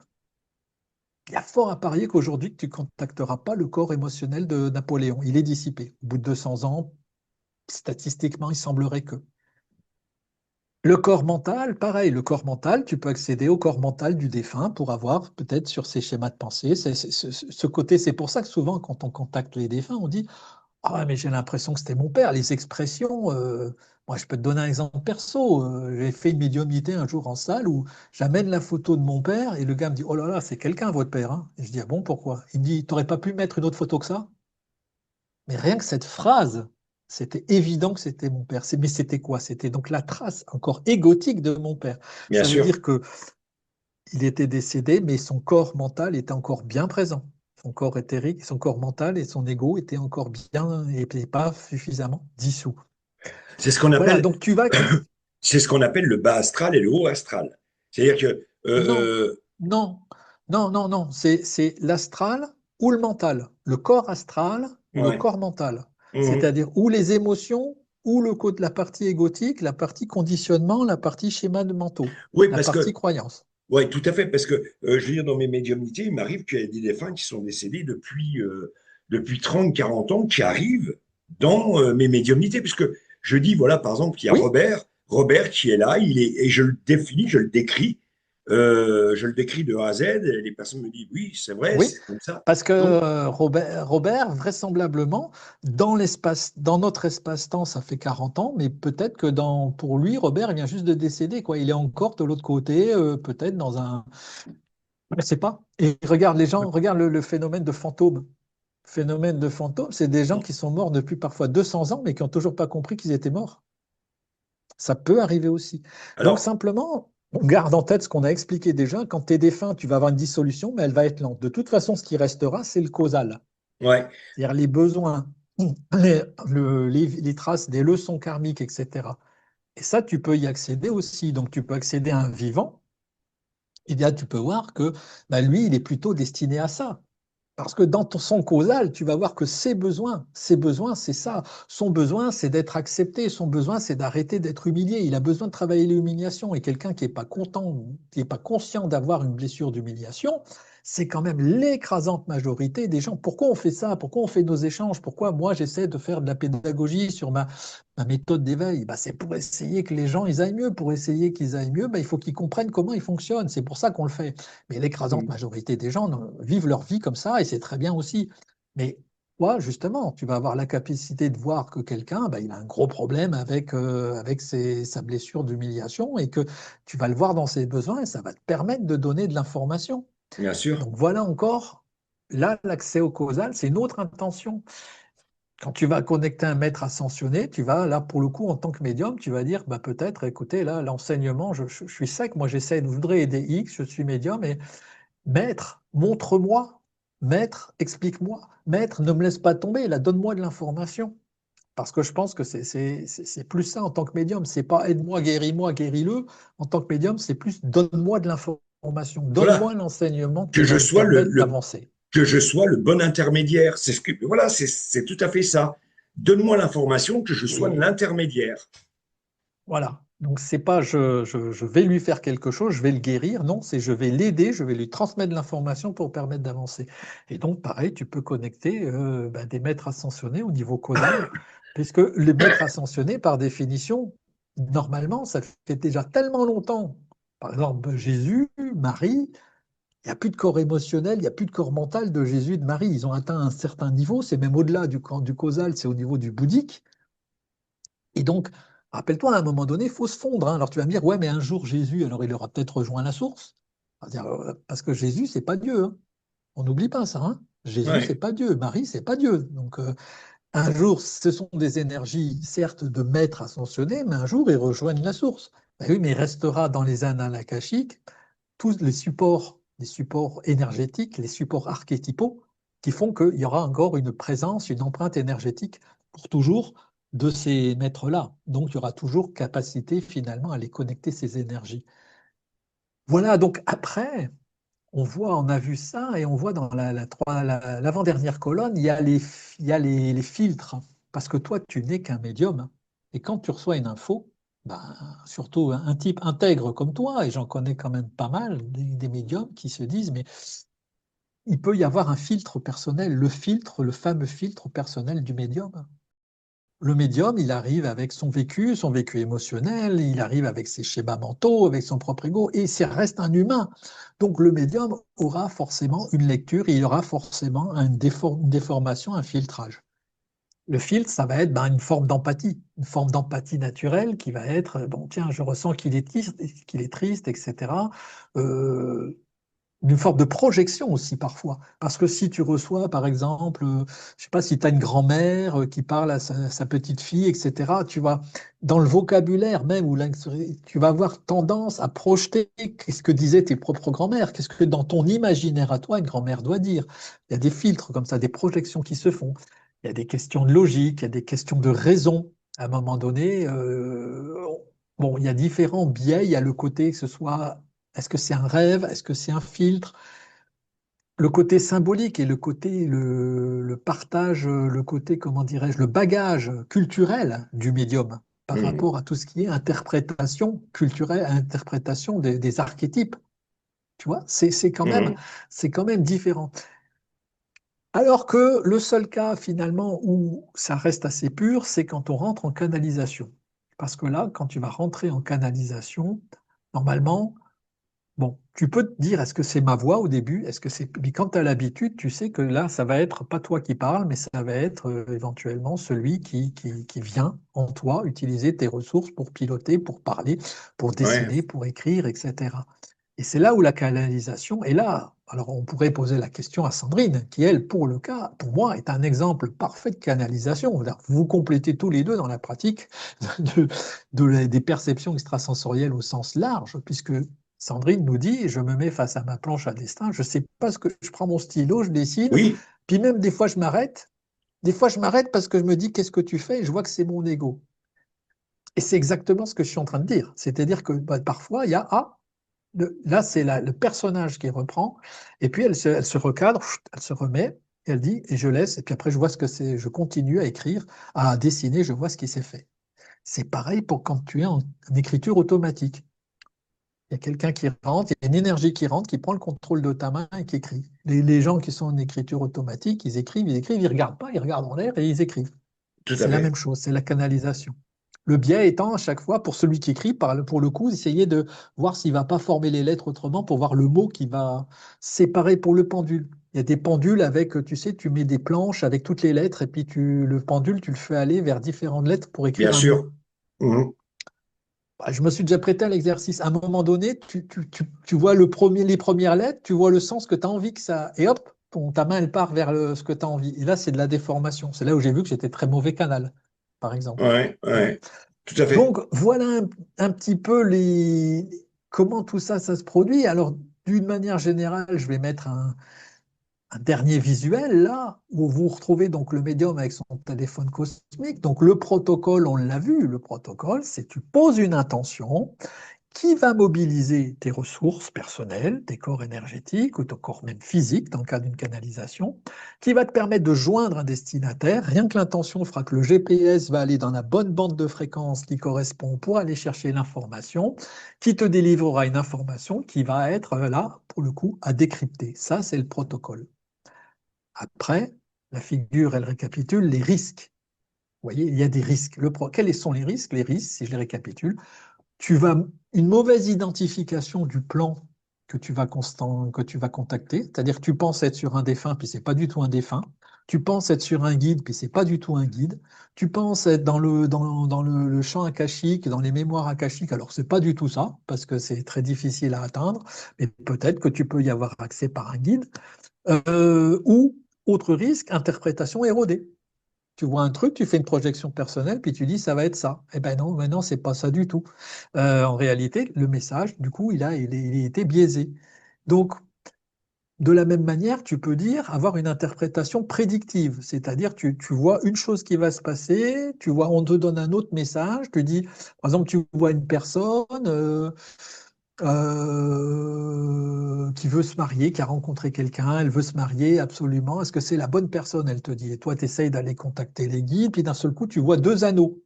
il y a fort à parier qu'aujourd'hui, tu ne contacteras pas le corps émotionnel de Napoléon. Il est dissipé. Au bout de 200 ans, statistiquement, il semblerait que. Le corps mental, pareil, le corps mental, tu peux accéder au corps mental du défunt pour avoir peut-être sur ses schémas de pensée. Ce côté, c'est pour ça que souvent, quand on contacte les défunts, on dit ah ouais, mais j'ai l'impression que c'était mon père. Les expressions, moi je peux te donner un exemple perso. J'ai fait une médiumnité un jour en salle où j'amène la photo de mon père et le gars me dit oh là là, c'est quelqu'un votre père, hein. Et je dis ah bon, pourquoi? Il me dit t'aurais pas pu mettre une autre photo que ça? Mais rien que cette phrase, c'était évident que c'était mon père. Mais c'était quoi? C'était donc la trace encore égotique de mon père. Bien Ça veut sûr. dire que il était décédé, mais son corps mental était encore bien présent. Son corps éthérique, son corps mental et son ego étaient encore bien et pas suffisamment dissous. C'est ce qu'on Voilà, appelle, donc tu vas. c'est ce qu'on appelle le bas astral et le haut astral. C'est-à-dire que, Non, non, non. C'est l'astral ou le mental, le corps astral ou le ouais. corps mental. Mhm. C'est-à-dire ou les émotions ou la partie égotique, la partie conditionnement, la partie schéma de mentaux, Oui, la parce partie que, croyance. ouais, tout à fait, parce que, je veux dire, dans mes médiumnités, il m'arrive qu'il y a des défunts qui sont décédés depuis 30, 40 ans, qui arrivent dans mes médiumnités, puisque je dis, voilà, par exemple, qu'il y a Oui, Robert qui est là, et je le définis, je le décris de A à Z, et les personnes me disent, oui, c'est vrai, oui, c'est comme ça. parce que Donc, Robert, vraisemblablement, dans l'espace, dans notre espace-temps, ça fait 40 ans, mais peut-être que pour lui, Robert, il vient juste de décéder, quoi. Il est encore de l'autre côté, peut-être dans un. Je ne sais pas. Et regarde les gens, regarde le phénomène de fantôme. Phénomène de fantôme, c'est des gens qui sont morts depuis parfois 200 ans, mais qui n'ont toujours pas compris qu'ils étaient morts. Ça peut arriver aussi. Donc alors, simplement, on garde en tête ce qu'on a expliqué déjà. Quand tu es défunt, tu vas avoir une dissolution, mais elle va être lente. De toute façon, ce qui restera, c'est le causal. ouais, C'est-à-dire les besoins, les traces des leçons karmiques, etc. Et ça, tu peux y accéder aussi. Donc tu peux accéder à un vivant. Et bien, tu peux voir que bah, lui, il est plutôt destiné à ça. Parce que dans son causal, tu vas voir que ses besoins, c'est ça. Son besoin, c'est d'être accepté. Son besoin, c'est d'arrêter d'être humilié. Il a besoin de travailler l'humiliation. Et quelqu'un qui n'est pas content, qui n'est pas conscient d'avoir une blessure d'humiliation, c'est quand même l'écrasante majorité des gens. Pourquoi on fait ça? Pourquoi on fait nos échanges? Pourquoi moi, j'essaie de faire de la pédagogie sur ma méthode d'éveil? Bah, c'est pour essayer que les gens ils aillent mieux. Pour essayer qu'ils aillent mieux, bah, il faut qu'ils comprennent comment ils fonctionnent. C'est pour ça qu'on le fait. Mais l'écrasante majorité des gens vivent leur vie comme ça et c'est très bien aussi. Mais toi, justement, tu vas avoir la capacité de voir que quelqu'un, bah, il a un gros problème avec sa blessure d'humiliation et que tu vas le voir dans ses besoins et ça va te permettre de donner de l'information. bien sûr. Donc voilà encore, là, l'accès au causal, c'est une autre intention. Quand tu vas connecter un maître ascensionné, tu vas, là, pour le coup, en tant que médium, tu vas dire, bah, peut-être, écoutez, là, l'enseignement, je suis sec, moi, j'essaie, je voudrais aider X, je suis médium, et maître, montre-moi. Maître, explique-moi. Maître, ne me laisse pas tomber. Là, donne-moi de l'information. Parce que je pense que c'est plus ça en tant que médium. C'est pas aide-moi, guéris-le. En tant que médium, c'est plus donne-moi de l'information. Voilà, Donne-moi l'enseignement qui que je va me sois permettre d'avancer. que je sois le bon intermédiaire. C'est ce que, voilà, c'est tout à fait ça. Donne-moi l'information, que je sois Et l'intermédiaire. voilà. Donc, c'est pas je vais lui faire quelque chose, je vais le guérir. Non, c'est je vais l'aider, je vais lui transmettre l'information pour permettre d'avancer. Et donc, pareil, tu peux connecter bah, des maîtres ascensionnés au niveau causal, puisque les maîtres ascensionnés, par définition, normalement, ça fait déjà tellement longtemps. Par exemple, Jésus, Marie, il n'y a plus de corps émotionnel, il n'y a plus de corps mental de Jésus et de Marie. Ils ont atteint un certain niveau, c'est même au-delà du causal, c'est au niveau du bouddhique. Et donc, rappelle-toi, à un moment donné, il faut se fondre, hein. Alors tu vas me dire, ouais, mais un jour Jésus, alors il aura peut-être rejoint la source. Parce que Jésus, c'est pas Dieu, hein. On n'oublie pas ça, hein. Jésus, c'est Ouais. pas Dieu. Marie, c'est pas Dieu. Donc un jour, ce sont des énergies, certes, de maîtres ascensionnés, mais un jour, ils rejoignent la source. Ben oui, mais il restera dans les annales akashiques tous les supports énergétiques, les supports archétypaux, qui font qu'il y aura encore une présence, une empreinte énergétique pour toujours de ces maîtres-là. Donc, il y aura toujours capacité finalement à les connecter, ces énergies. Voilà, donc après, on a vu ça et on voit dans l'avant-dernière colonne, il y a les filtres. Parce que toi, tu n'es qu'un médium. Et quand tu reçois une info, ben, surtout un type intègre comme toi, et j'en connais quand même pas mal, des médiums qui se disent, mais il peut y avoir un filtre personnel, le fameux filtre personnel du médium. Le médium, il arrive avec son vécu émotionnel, il arrive avec ses schémas mentaux, avec son propre ego, et ça reste un humain. Donc le médium aura forcément une lecture, il aura forcément une déformation, un filtrage. Le filtre, ça va être ben, une forme d'empathie naturelle qui va être, bon, tiens, je ressens qu'il est triste, etc. Une forme de projection aussi parfois. Parce que si tu reçois, par exemple, je sais pas si tu as une grand-mère qui parle à sa petite fille, etc., tu vas, dans le vocabulaire même, tu vas avoir tendance à projeter qu'est-ce que disaient tes propres grand-mères, qu'est-ce que dans ton imaginaire à toi, une grand-mère doit dire. Il y a des filtres comme ça, des projections qui se font. Il y a des questions de logique, il y a des questions de raison. À un moment donné, bon, il y a différents biais, il y a le côté que ce soit est-ce que c'est un rêve? Est-ce que c'est un filtre? Le côté symbolique et le partage, le côté, comment dirais-je, le bagage culturel du médium par Mhm. rapport à tout ce qui est interprétation culturelle, interprétation des archétypes. Tu vois, Mhm. c'est quand même différent. Alors que le seul cas finalement où ça reste assez pur, c'est quand on rentre en canalisation. Parce que là, quand tu vas rentrer en canalisation, normalement, bon, tu peux te dire, est-ce que c'est ma voix au début? Est-ce que c'est... Mais quand tu as l'habitude, tu sais que là, ça va être pas toi qui parles, mais ça va être éventuellement celui qui vient en toi utiliser tes ressources pour piloter, pour parler, pour Ouais, dessiner, pour écrire, etc. Et c'est là où la canalisation est là. Alors, on pourrait poser la question à Sandrine, qui, elle, pour moi, est un exemple parfait de canalisation. Vous vous complétez tous les deux dans la pratique de, des perceptions extrasensorielles au sens large, puisque Sandrine nous dit, je me mets face à ma planche à destin, je ne sais pas ce que je prends mon stylo, je dessine, oui, puis même des fois je m'arrête. Des fois je m'arrête parce que je me dis qu'est-ce que tu fais et je vois que c'est mon ego. Et c'est exactement ce que je suis en train de dire. C'est-à-dire que bah, parfois il y a là c'est le personnage qui reprend et puis elle se recadre, elle se remet, et elle dit et je laisse et puis après je vois ce que c'est, je continue à écrire, à dessiner, je vois ce qui s'est fait. C'est pareil pour quand tu es en écriture automatique. Il y a quelqu'un qui rentre, il y a une énergie qui rentre, qui prend le contrôle de ta main et qui écrit. Les gens qui sont en écriture automatique, ils écrivent, ils ne regardent pas, ils regardent en l'air et ils écrivent. tout à C'est la fait. même chose, c'est la canalisation. Le biais étant à chaque fois, pour celui qui écrit, pour le coup, essayer de voir s'il ne va pas former les lettres autrement pour voir le mot qui va séparer pour le pendule. Il y a des pendules avec, tu sais, tu mets des planches avec toutes les lettres et puis le pendule, tu le fais aller vers différentes lettres pour Bien écrire un mot. sûr. Mhm. Bah, je me suis déjà prêté à l'exercice. À un moment donné, tu vois les premières lettres, tu vois le sens que tu as envie que ça. Et hop, ta main, elle part vers ce que tu as envie. Et là, c'est de la déformation. C'est là où j'ai vu que j'étais très mauvais canal, par exemple. Ouais, Hein. ouais, tout à fait. Donc, voilà un petit peu comment tout ça, ça se produit. Alors, d'une manière générale, je vais mettre un dernier visuel là, où vous retrouvez donc le médium avec son téléphone cosmique. Donc, le protocole, on l'a vu, le protocole, c'est tu poses une intention qui va mobiliser tes ressources personnelles, tes corps énergétiques ou ton corps même physique dans le cas d'une canalisation, qui va te permettre de joindre un destinataire. Rien que l'intention fera que le GPS va aller dans la bonne bande de fréquence qui correspond pour aller chercher l'information, qui te délivrera une information qui va être là, pour le coup, à décrypter. Ça, c'est le protocole. Après, la figure, elle récapitule les risques. Vous voyez, il y a des risques. Quels sont les risques? Les risques, si je les récapitule, tu vas une mauvaise identification du plan que tu vas contacter, c'est-à-dire que tu penses être sur un défunt, puis c'est pas du tout un défunt. Tu penses être sur un guide, puis c'est pas du tout un guide. Tu penses être dans le champ akashique, dans les mémoires akashiques, alors c'est pas du tout ça, parce que c'est très difficile à atteindre, mais peut-être que tu peux y avoir accès par un guide. Ou, autre risque, interprétation érodée. Tu vois un truc, tu fais une projection personnelle, puis tu dis ça va être ça. Eh ben non, maintenant c'est pas ça du tout. En réalité, le message, du coup, il a été biaisé. Donc, de la même manière, tu peux dire avoir une interprétation prédictive, c'est-à-dire tu vois une chose qui va se passer, tu vois, on te donne un autre message, tu dis, par exemple, tu vois une personne, qui veut se marier, qui a rencontré quelqu'un, elle veut se marier absolument. Est-ce que c'est la bonne personne, elle te dit. Et toi, tu essayes d'aller contacter les guides, puis d'un seul coup, tu vois deux anneaux.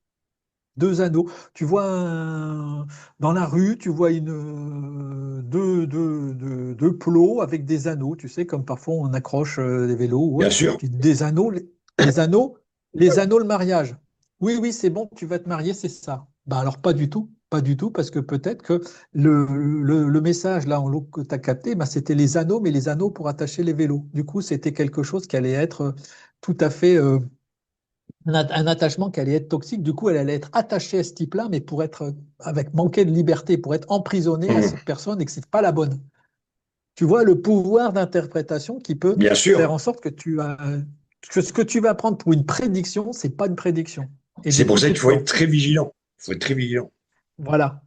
Deux anneaux. Tu vois dans la rue, tu vois deux plots avec des anneaux, tu sais, comme parfois on accroche des vélos ou Bien autre. sûr. Puis des anneaux, les anneaux, les anneaux, le mariage. Oui, oui, c'est bon, tu vas te marier, c'est ça. Ben alors pas du tout, pas du tout, parce que peut-être que le message là en l'eau que tu as capté, ben, c'était les anneaux, mais les anneaux pour attacher les vélos. Du coup, c'était quelque chose qui allait être tout à fait un attachement qui allait être toxique. Du coup, elle allait être attachée à ce type-là, mais pour être avec manquer de liberté, pour être emprisonnée à Mmh. cette personne et que c'est pas la bonne. Tu vois le pouvoir d'interprétation qui peut Bien faire sûr. en sorte que que ce que tu vas prendre pour une prédiction, c'est pas une prédiction. Et C'est du pour coup, ça tu qu'il te faut être plantes. très vigilant. Il faut être très vigilant. Voilà.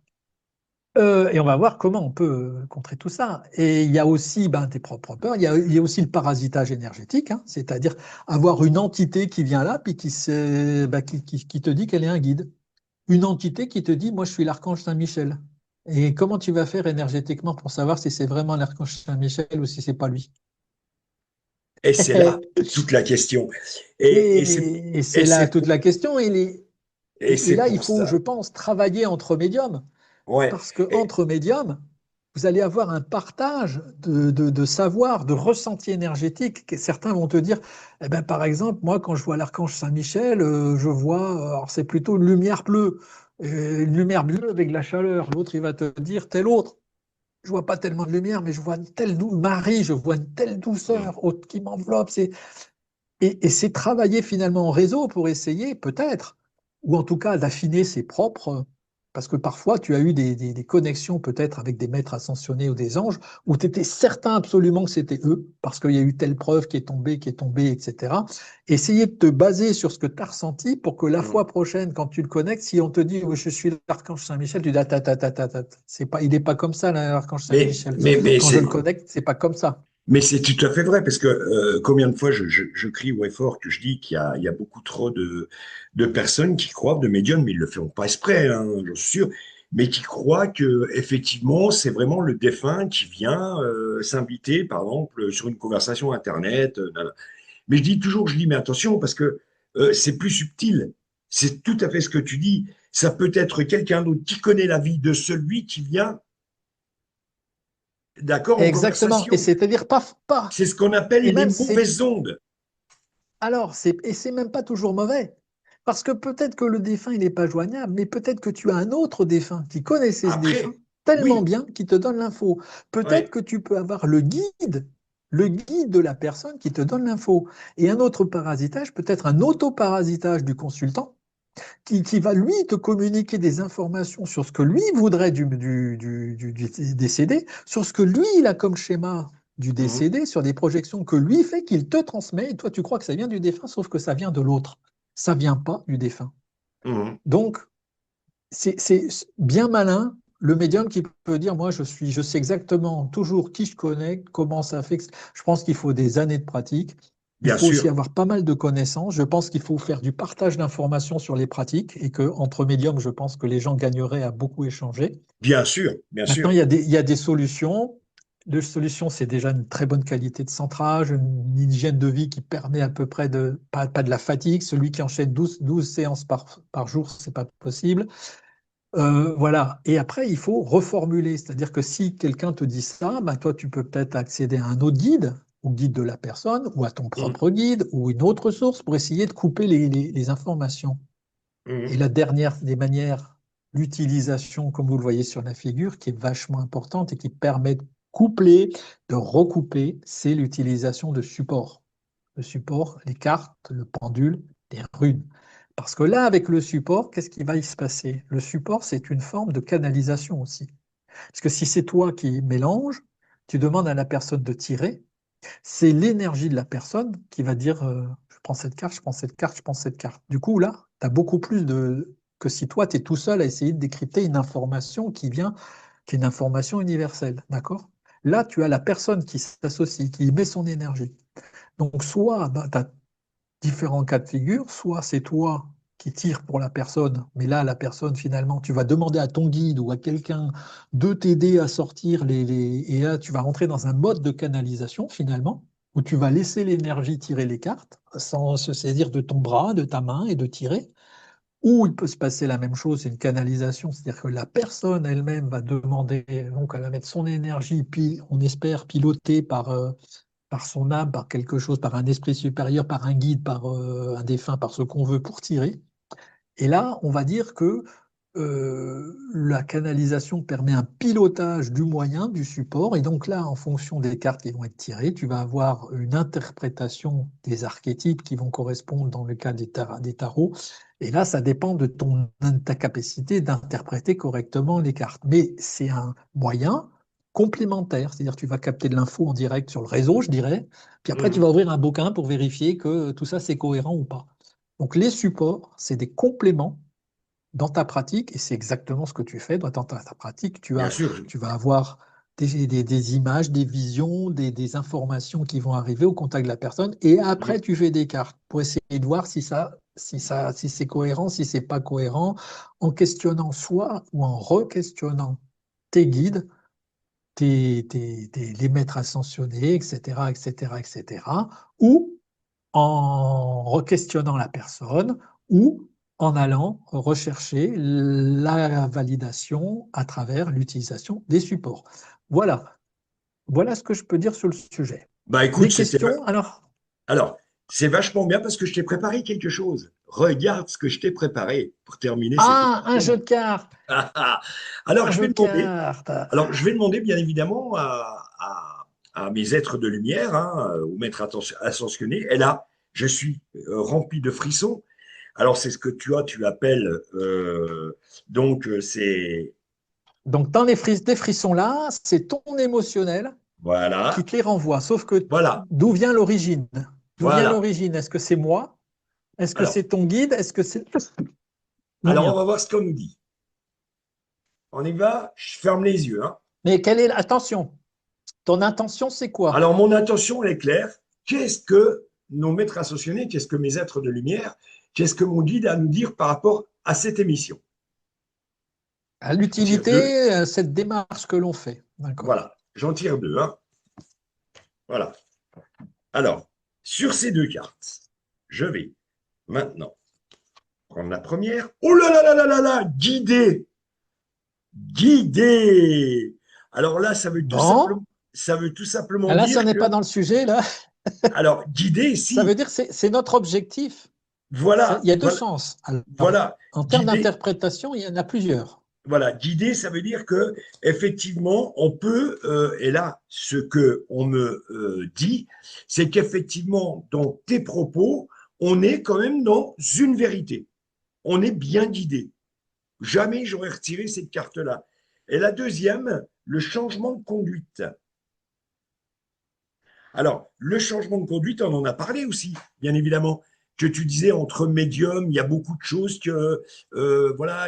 Et on va voir comment on peut contrer tout ça. Et il y a aussi ben, tes propres peurs, il y a aussi le parasitage énergétique, hein, c'est-à-dire avoir une entité qui vient là, puis ben, qui te dit qu'elle est un guide. Une entité qui te dit, moi je suis l'archange Saint-Michel. Et comment tu vas faire énergétiquement pour savoir si c'est vraiment l'archange Saint-Michel ou si c'est pas lui? Et c'est là toute la question. Et, et c'est Et et c'est là c'est toute pour, la question. et Et c'est là, il pour faut, je ça. pense, travailler entre médiums. Ouais. Parce que Et, entre médiums, vous allez avoir un partage de savoir, de ressenti énergétique. Certains vont te dire, eh ben, par exemple, moi, quand je vois l'archange Saint-Michel, je vois, alors c'est plutôt une lumière bleue, une lumière bleue avec de la chaleur. L'autre, il va te dire tel autre. Je vois pas tellement de lumière, mais je vois une telle Marie, je vois une telle douceur qui m'enveloppe. Et c'est travailler finalement en réseau pour essayer, peut-être, ou en tout cas d'affiner ses propres. Parce que parfois, tu as eu des connexions peut-être avec des maîtres ascensionnés ou des anges, où tu étais certain absolument que c'était eux, parce qu'il y a eu telle preuve qui est tombée, etc. Essayer de te baser sur ce que tu as ressenti pour que la fois prochaine, quand tu le connectes, si on te dit oui, je suis l'archange Saint-Michel, tu dis ah, c'est pas, il n'est pas comme ça, l'archange Saint-Michel. mais Quand je c'est le connecte, c'est pas comme ça. Mais c'est tout à fait vrai, parce que combien de fois je crie ouais fort que je dis il y a beaucoup trop de personnes qui croient, de médiums, mais ils le font pas exprès, hein, j'en suis sûr, mais qui croient que effectivement c'est vraiment le défunt qui vient s'inviter, par exemple, sur une conversation Internet. Nanana. Mais je dis toujours, je dis mais attention, parce que c'est plus subtil. C'est tout à fait ce que tu dis. Ça peut être quelqu'un d'autre qui connaît la vie de celui qui vient, d'accord, en Exactement. Et conversation. c'est-à-dire pas. C'est ce qu'on appelle Et les même, c'est mauvaises ondes. et c'est même pas toujours mauvais. Parce que peut-être que le défunt, il n'est pas joignable, mais peut-être que tu as un autre défunt qui connaissait ce défunt Après, tellement oui, bien qui te donne l'info. Peut-être ouais. que tu peux avoir le guide de la personne qui te donne l'info. Et un autre parasitage, peut-être un autoparasitage du consultant, qui va lui te communiquer des informations sur ce que lui voudrait du décédé, sur ce que lui il a comme schéma du Mhm, décédé, sur des projections que lui fait, qu'il te transmet, et toi tu crois que ça vient du défunt, sauf que ça vient de l'autre. Ça vient pas du défunt. mhm. Donc, c'est bien malin le médium qui peut dire, moi je sais exactement toujours qui je connais, comment ça fait. Je pense qu'il faut des années de pratique. Il Bien faut aussi sûr, avoir pas mal de connaissances. Je pense qu'il faut faire du partage d'informations sur les pratiques et que entre médiums, je pense que les gens gagneraient à beaucoup échanger. bien sûr, bien Maintenant, sûr. il y a des solutions. Les solutions, c'est déjà une très bonne qualité de centrage, une hygiène de vie qui permet à peu près de pas de la fatigue. Celui qui enchaîne 12 séances par jour, c'est pas possible. Voilà. Et après, il faut reformuler. C'est-à-dire que si quelqu'un te dit ça, bah, toi, tu peux peut-être accéder à un autre guide, au guide de la personne, ou à ton Mhm, propre guide, ou une autre source pour essayer de couper les informations. Et mhm, la dernière des manières, l'utilisation, comme vous le voyez sur la figure, qui est vachement importante et qui permet de coupler, de recouper, c'est l'utilisation de supports. Le support, les cartes, le pendule, les runes. Parce que là, avec le support, qu'est-ce qui va y se passer? Le support, c'est une forme de canalisation aussi. Parce que si c'est toi qui mélanges, tu demandes à la personne de tirer, c'est l'énergie de la personne qui va dire je prends cette carte, je prends cette carte, je prends cette carte. Du coup, là, tu as beaucoup plus de que si toi, tu es tout seul à essayer de décrypter une information qui est une information universelle. D'accord? Là, tu as la personne qui s'associe, qui met son énergie. Donc, soit tu as différents cas de figure, soit c'est toi qui tire pour la personne, mais là, la personne, finalement, tu vas demander à ton guide ou à quelqu'un de t'aider à sortir et là, tu vas rentrer dans un mode de canalisation, finalement, où tu vas laisser l'énergie tirer les cartes sans se saisir de ton bras, de ta main et de tirer. Ou il peut se passer la même chose, c'est une canalisation, c'est-à-dire que la personne elle-même va demander, donc elle va mettre son énergie, puis on espère pilotée par son âme, par quelque chose, par un esprit supérieur, par un guide, par un défunt, par ce qu'on veut pour tirer. Et là, on va dire que la canalisation permet un pilotage du moyen, du support. Et donc là, en fonction des cartes qui vont être tirées, tu vas avoir une interprétation des archétypes qui vont correspondre dans le cas des tarots. Et là, ça dépend de ta capacité d'interpréter correctement les cartes. Mais c'est un moyen complémentaire, c'est-à-dire tu vas capter de l'info en direct sur le réseau, je dirais, puis après tu vas Mhm. ouvrir un bouquin pour vérifier que tout ça c'est cohérent ou pas. Donc les supports, c'est des compléments dans ta pratique, et c'est exactement ce que tu fais dans ta pratique. Bien sûr. Tu vas avoir des images, des visions, des informations qui vont arriver au contact de la personne, et après tu fais des cartes pour essayer de voir si c'est cohérent, si c'est pas cohérent, en questionnant soi ou en re-questionnant tes guides, les maîtres ascensionnés, etc., etc., etc., ou en re-questionnant la personne ou en allant rechercher la validation à travers l'utilisation des supports. Voilà, voilà ce que je peux dire sur le sujet. Bah écoute, Des questions, alors? alors, c'est vachement bien parce que je t'ai préparé quelque chose. Regarde ce que je t'ai préparé pour terminer cette Ah, un jeu émission. de cartes, Alors, un je vais jeu de demander, cartes. bien évidemment à mes êtres de lumière, hein, aux maîtres ascensionnés. Et là, je suis rempli de frissons. Alors, c'est ce que tu appelles, c'est, Donc, dans des frissons là, c'est ton émotionnel qui voilà, te les renvoie. Sauf que voilà, d'où vient l'origine? D'où vient voilà. l'origine? Est-ce que c'est moi? Est-ce que Alors, c'est ton guide? Est-ce que c'est le alors, on mien? va voir ce qu'on nous dit. On y va, je ferme les yeux, hein. Mais attention, ton intention, c'est quoi? Alors, mon intention, elle est claire. Qu'est-ce que nos maîtres associés, qu'est-ce que mes êtres de lumière, qu'est-ce que mon guide a à nous dire par rapport à cette émission? À J'en tire deux. l'utilité, cette démarche que l'on fait. D'accord. Voilà, j'en tire deux, hein. Voilà. Alors, sur ces deux cartes, je vais maintenant prendre la première. Oh là là là là là là, guidé, guidé. Alors là, Bon, ça veut tout simplement là, si on dire n'est pas que, dans le sujet, là, alors, guidé, ça veut si, dire que c'est notre objectif. Il voilà, y a deux voilà, sens. Alors, voilà, en termes guidé, d'interprétation, il y en a plusieurs. voilà, guider, ça veut dire que effectivement, on peut, et là, ce que on me dit, c'est qu'effectivement, dans tes propos, on est quand même dans une vérité. On est bien guidé. Jamais j'aurais retiré cette carte-là. Et la deuxième, le changement de conduite. Alors, le changement de conduite, on en a parlé aussi, bien évidemment, que tu disais entre médiums, il y a beaucoup de choses que, voilà,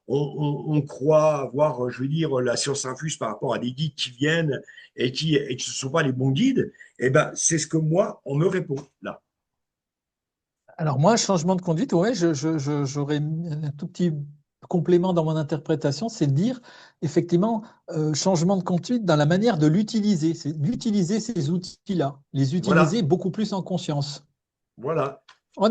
on croit avoir, je veux dire, la science infuse par rapport à des guides qui viennent et qui ne sont pas les bons guides. Eh ben, c'est ce que moi, on me répond là. Alors, moi, changement de conduite, ouais, j'aurais un tout petit complément dans mon interprétation, c'est de dire, effectivement, changement de conduite dans la manière de l'utiliser, c'est d'utiliser ces outils-là, les Voilà, utiliser beaucoup plus en conscience. voilà.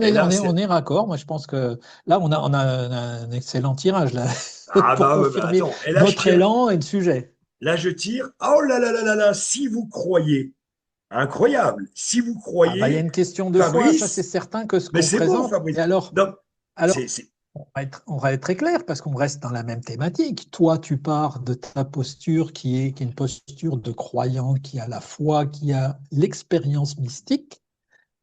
Et là, On c'est. est raccord. Moi, je pense que là, on a un excellent tirage là, Ah pour bah, confirmer attends. Et là, je notre tire. élan et le sujet. Là, je tire. Oh là là là là là, si vous croyez, incroyable, si vous Ah bah, il y a croyez, une question de foi, ça c'est Fabrice, certain que ce mais qu'on c'est beau, présente. Et Fabrice. Non, alors, c'est, c'est- on va être très clair parce qu'on reste dans la même thématique. Toi, tu pars de ta posture qui est une posture de croyant, qui a la foi, qui a l'expérience mystique.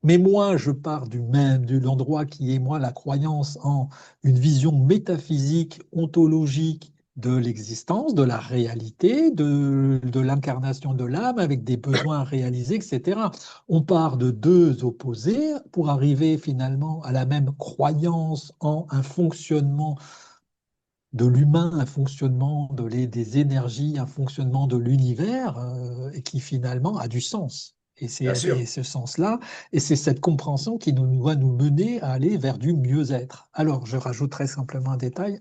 Mais moi, je pars de l'endroit qui est, moi, la croyance en une vision métaphysique, ontologique de l'existence, de la réalité, de l'incarnation de l'âme avec des besoins à réaliser, etc. On part de deux opposés pour arriver finalement à la même croyance en un fonctionnement de l'humain, un fonctionnement des énergies, un fonctionnement de l'univers, et qui finalement a du sens. bien sûr. Et ce sens-là, et c'est cette compréhension qui doit nous mener à aller vers du mieux-être. Alors, je rajouterai simplement un détail.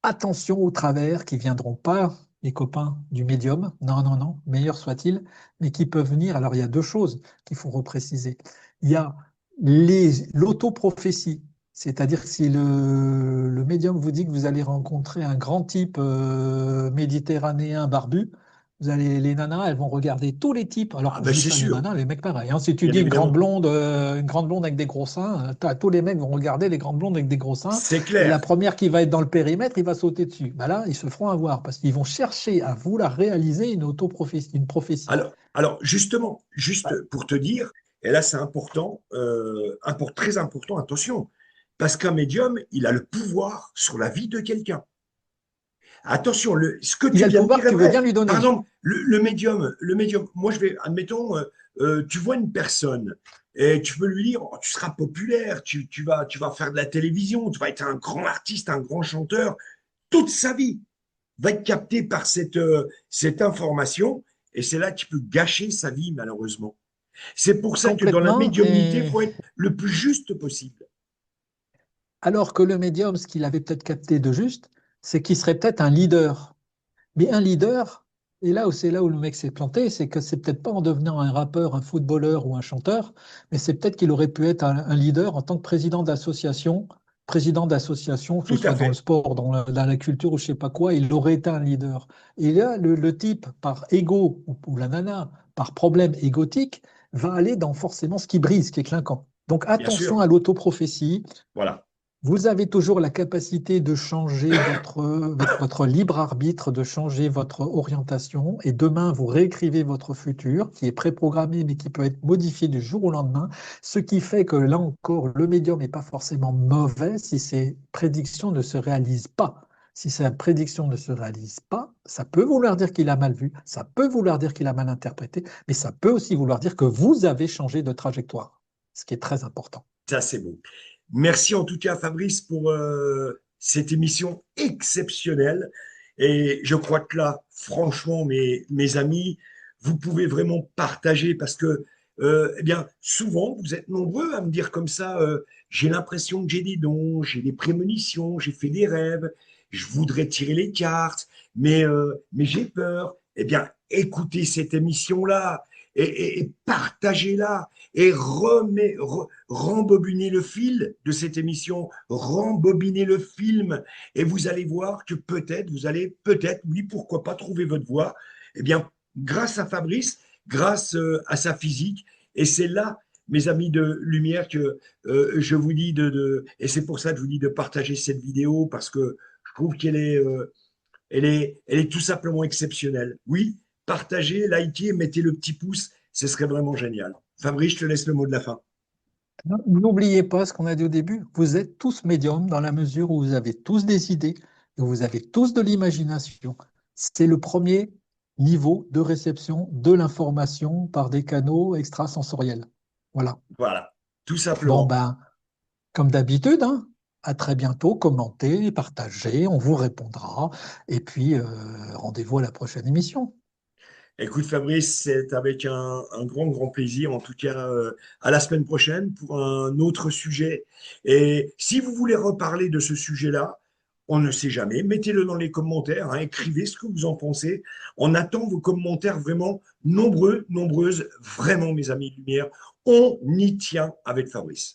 Attention aux travers qui viendront pas, les copains du médium, non, non, non, meilleur soit-il, mais qui peuvent venir. Alors, il y a deux choses qu'il faut repréciser. Il y a l'autoprophétie, c'est-à-dire que si le médium vous dit que vous allez rencontrer un grand type méditerranéen barbu, vous allez, les nanas, elles vont regarder tous les types. Alors, Ah je ben dis c'est pas les sûr, nanas, les mecs pareil, hein. Si tu bien dis évidemment. une grande blonde avec des gros seins, tous les mecs vont regarder les grandes blondes avec des gros seins. C'est Et la clair. première qui va être dans le périmètre, il va sauter dessus. Bah là, ils se feront avoir parce qu'ils vont chercher à vouloir réaliser une autoprophétie, une prophétie. Alors justement, juste pour te dire, et là c'est important, très important, attention, parce qu'un médium, il a le pouvoir sur la vie de quelqu'un. Attention, ce que Il tu a le viens de pouvoir dire que est tu veux vrai. bien lui Par donner. exemple, le médium, moi je vais, admettons, tu vois une personne et tu peux lui dire, oh, tu seras populaire, tu vas faire de la télévision, tu vas être un grand artiste, un grand chanteur, toute sa vie va être captée par cette information et c'est là qu'il peut gâcher sa vie malheureusement. C'est pour ça que dans la Complètement. médiumnité, il faut être le plus juste possible. Alors que le médium, ce qu'il avait peut-être capté de juste, c'est qu'il serait peut-être un leader. Mais un leader, et là où c'est là où le mec s'est planté, c'est que c'est peut-être pas en devenant un rappeur, un footballeur ou un chanteur, mais c'est peut-être qu'il aurait pu être un leader en tant que président d'association, que ce Tout à soit dans le fait. sport, dans la culture ou je sais pas quoi, il aurait été un leader. Et là, le type, par ego, ou la nana, par problème égotique, va aller dans forcément ce qui brise, ce qui est clinquant. Donc Bien attention sûr. à l'autoprophétie. Voilà. Vous avez toujours la capacité de changer avec votre libre arbitre, de changer votre orientation. Et demain, vous réécrivez votre futur, qui est préprogrammé, mais qui peut être modifié du jour au lendemain. Ce qui fait que là encore, le médium n'est pas forcément mauvais si ces prédictions ne se réalisent pas. Si ces prédictions ne se réalisent pas, ça peut vouloir dire qu'il a mal vu, ça peut vouloir dire qu'il a mal interprété, mais ça peut aussi vouloir dire que vous avez changé de trajectoire, ce qui est très important. Ça, c'est bon. Merci en tout cas, Fabrice, pour cette émission exceptionnelle. Et je crois que là, franchement, mes amis, vous pouvez vraiment partager parce que, eh bien, souvent, vous êtes nombreux à me dire comme ça, j'ai l'impression que j'ai des dons, j'ai des prémonitions, j'ai fait des rêves, je voudrais tirer les cartes, mais j'ai peur. Eh bien, écoutez cette émission-là et partagez-la et rembobinez le fil de cette émission, rembobinez le film, et vous allez voir que peut-être, vous allez peut-être, oui, pourquoi pas, trouver votre voie. Eh bien, grâce à Fabrice, grâce à sa physique, et c'est là, mes amis de lumière, que je vous dis et c'est pour ça que je vous dis de partager cette vidéo, parce que je trouve elle est tout simplement exceptionnelle. Oui, partagez, likez, mettez le petit pouce, ce serait vraiment génial. Fabrice, je te laisse le mot de la fin. N'oubliez pas ce qu'on a dit au début, vous êtes tous médiums dans la mesure où vous avez tous des idées et vous avez tous de l'imagination. C'est le premier niveau de réception de l'information par des canaux extrasensoriels. Voilà. Voilà, tout Bon, simplement. ben, comme d'habitude, hein, à très bientôt, commentez, partagez, on vous répondra. Et puis, rendez-vous à la prochaine émission. Écoute, Fabrice, c'est avec un grand, grand plaisir. En tout cas, à la semaine prochaine pour un autre sujet. Et si vous voulez reparler de ce sujet-là, on ne sait jamais. Mettez-le dans les commentaires, hein, écrivez ce que vous en pensez. On attend vos commentaires vraiment nombreux, nombreuses. Vraiment, mes amis de lumière, on y tient avec Fabrice.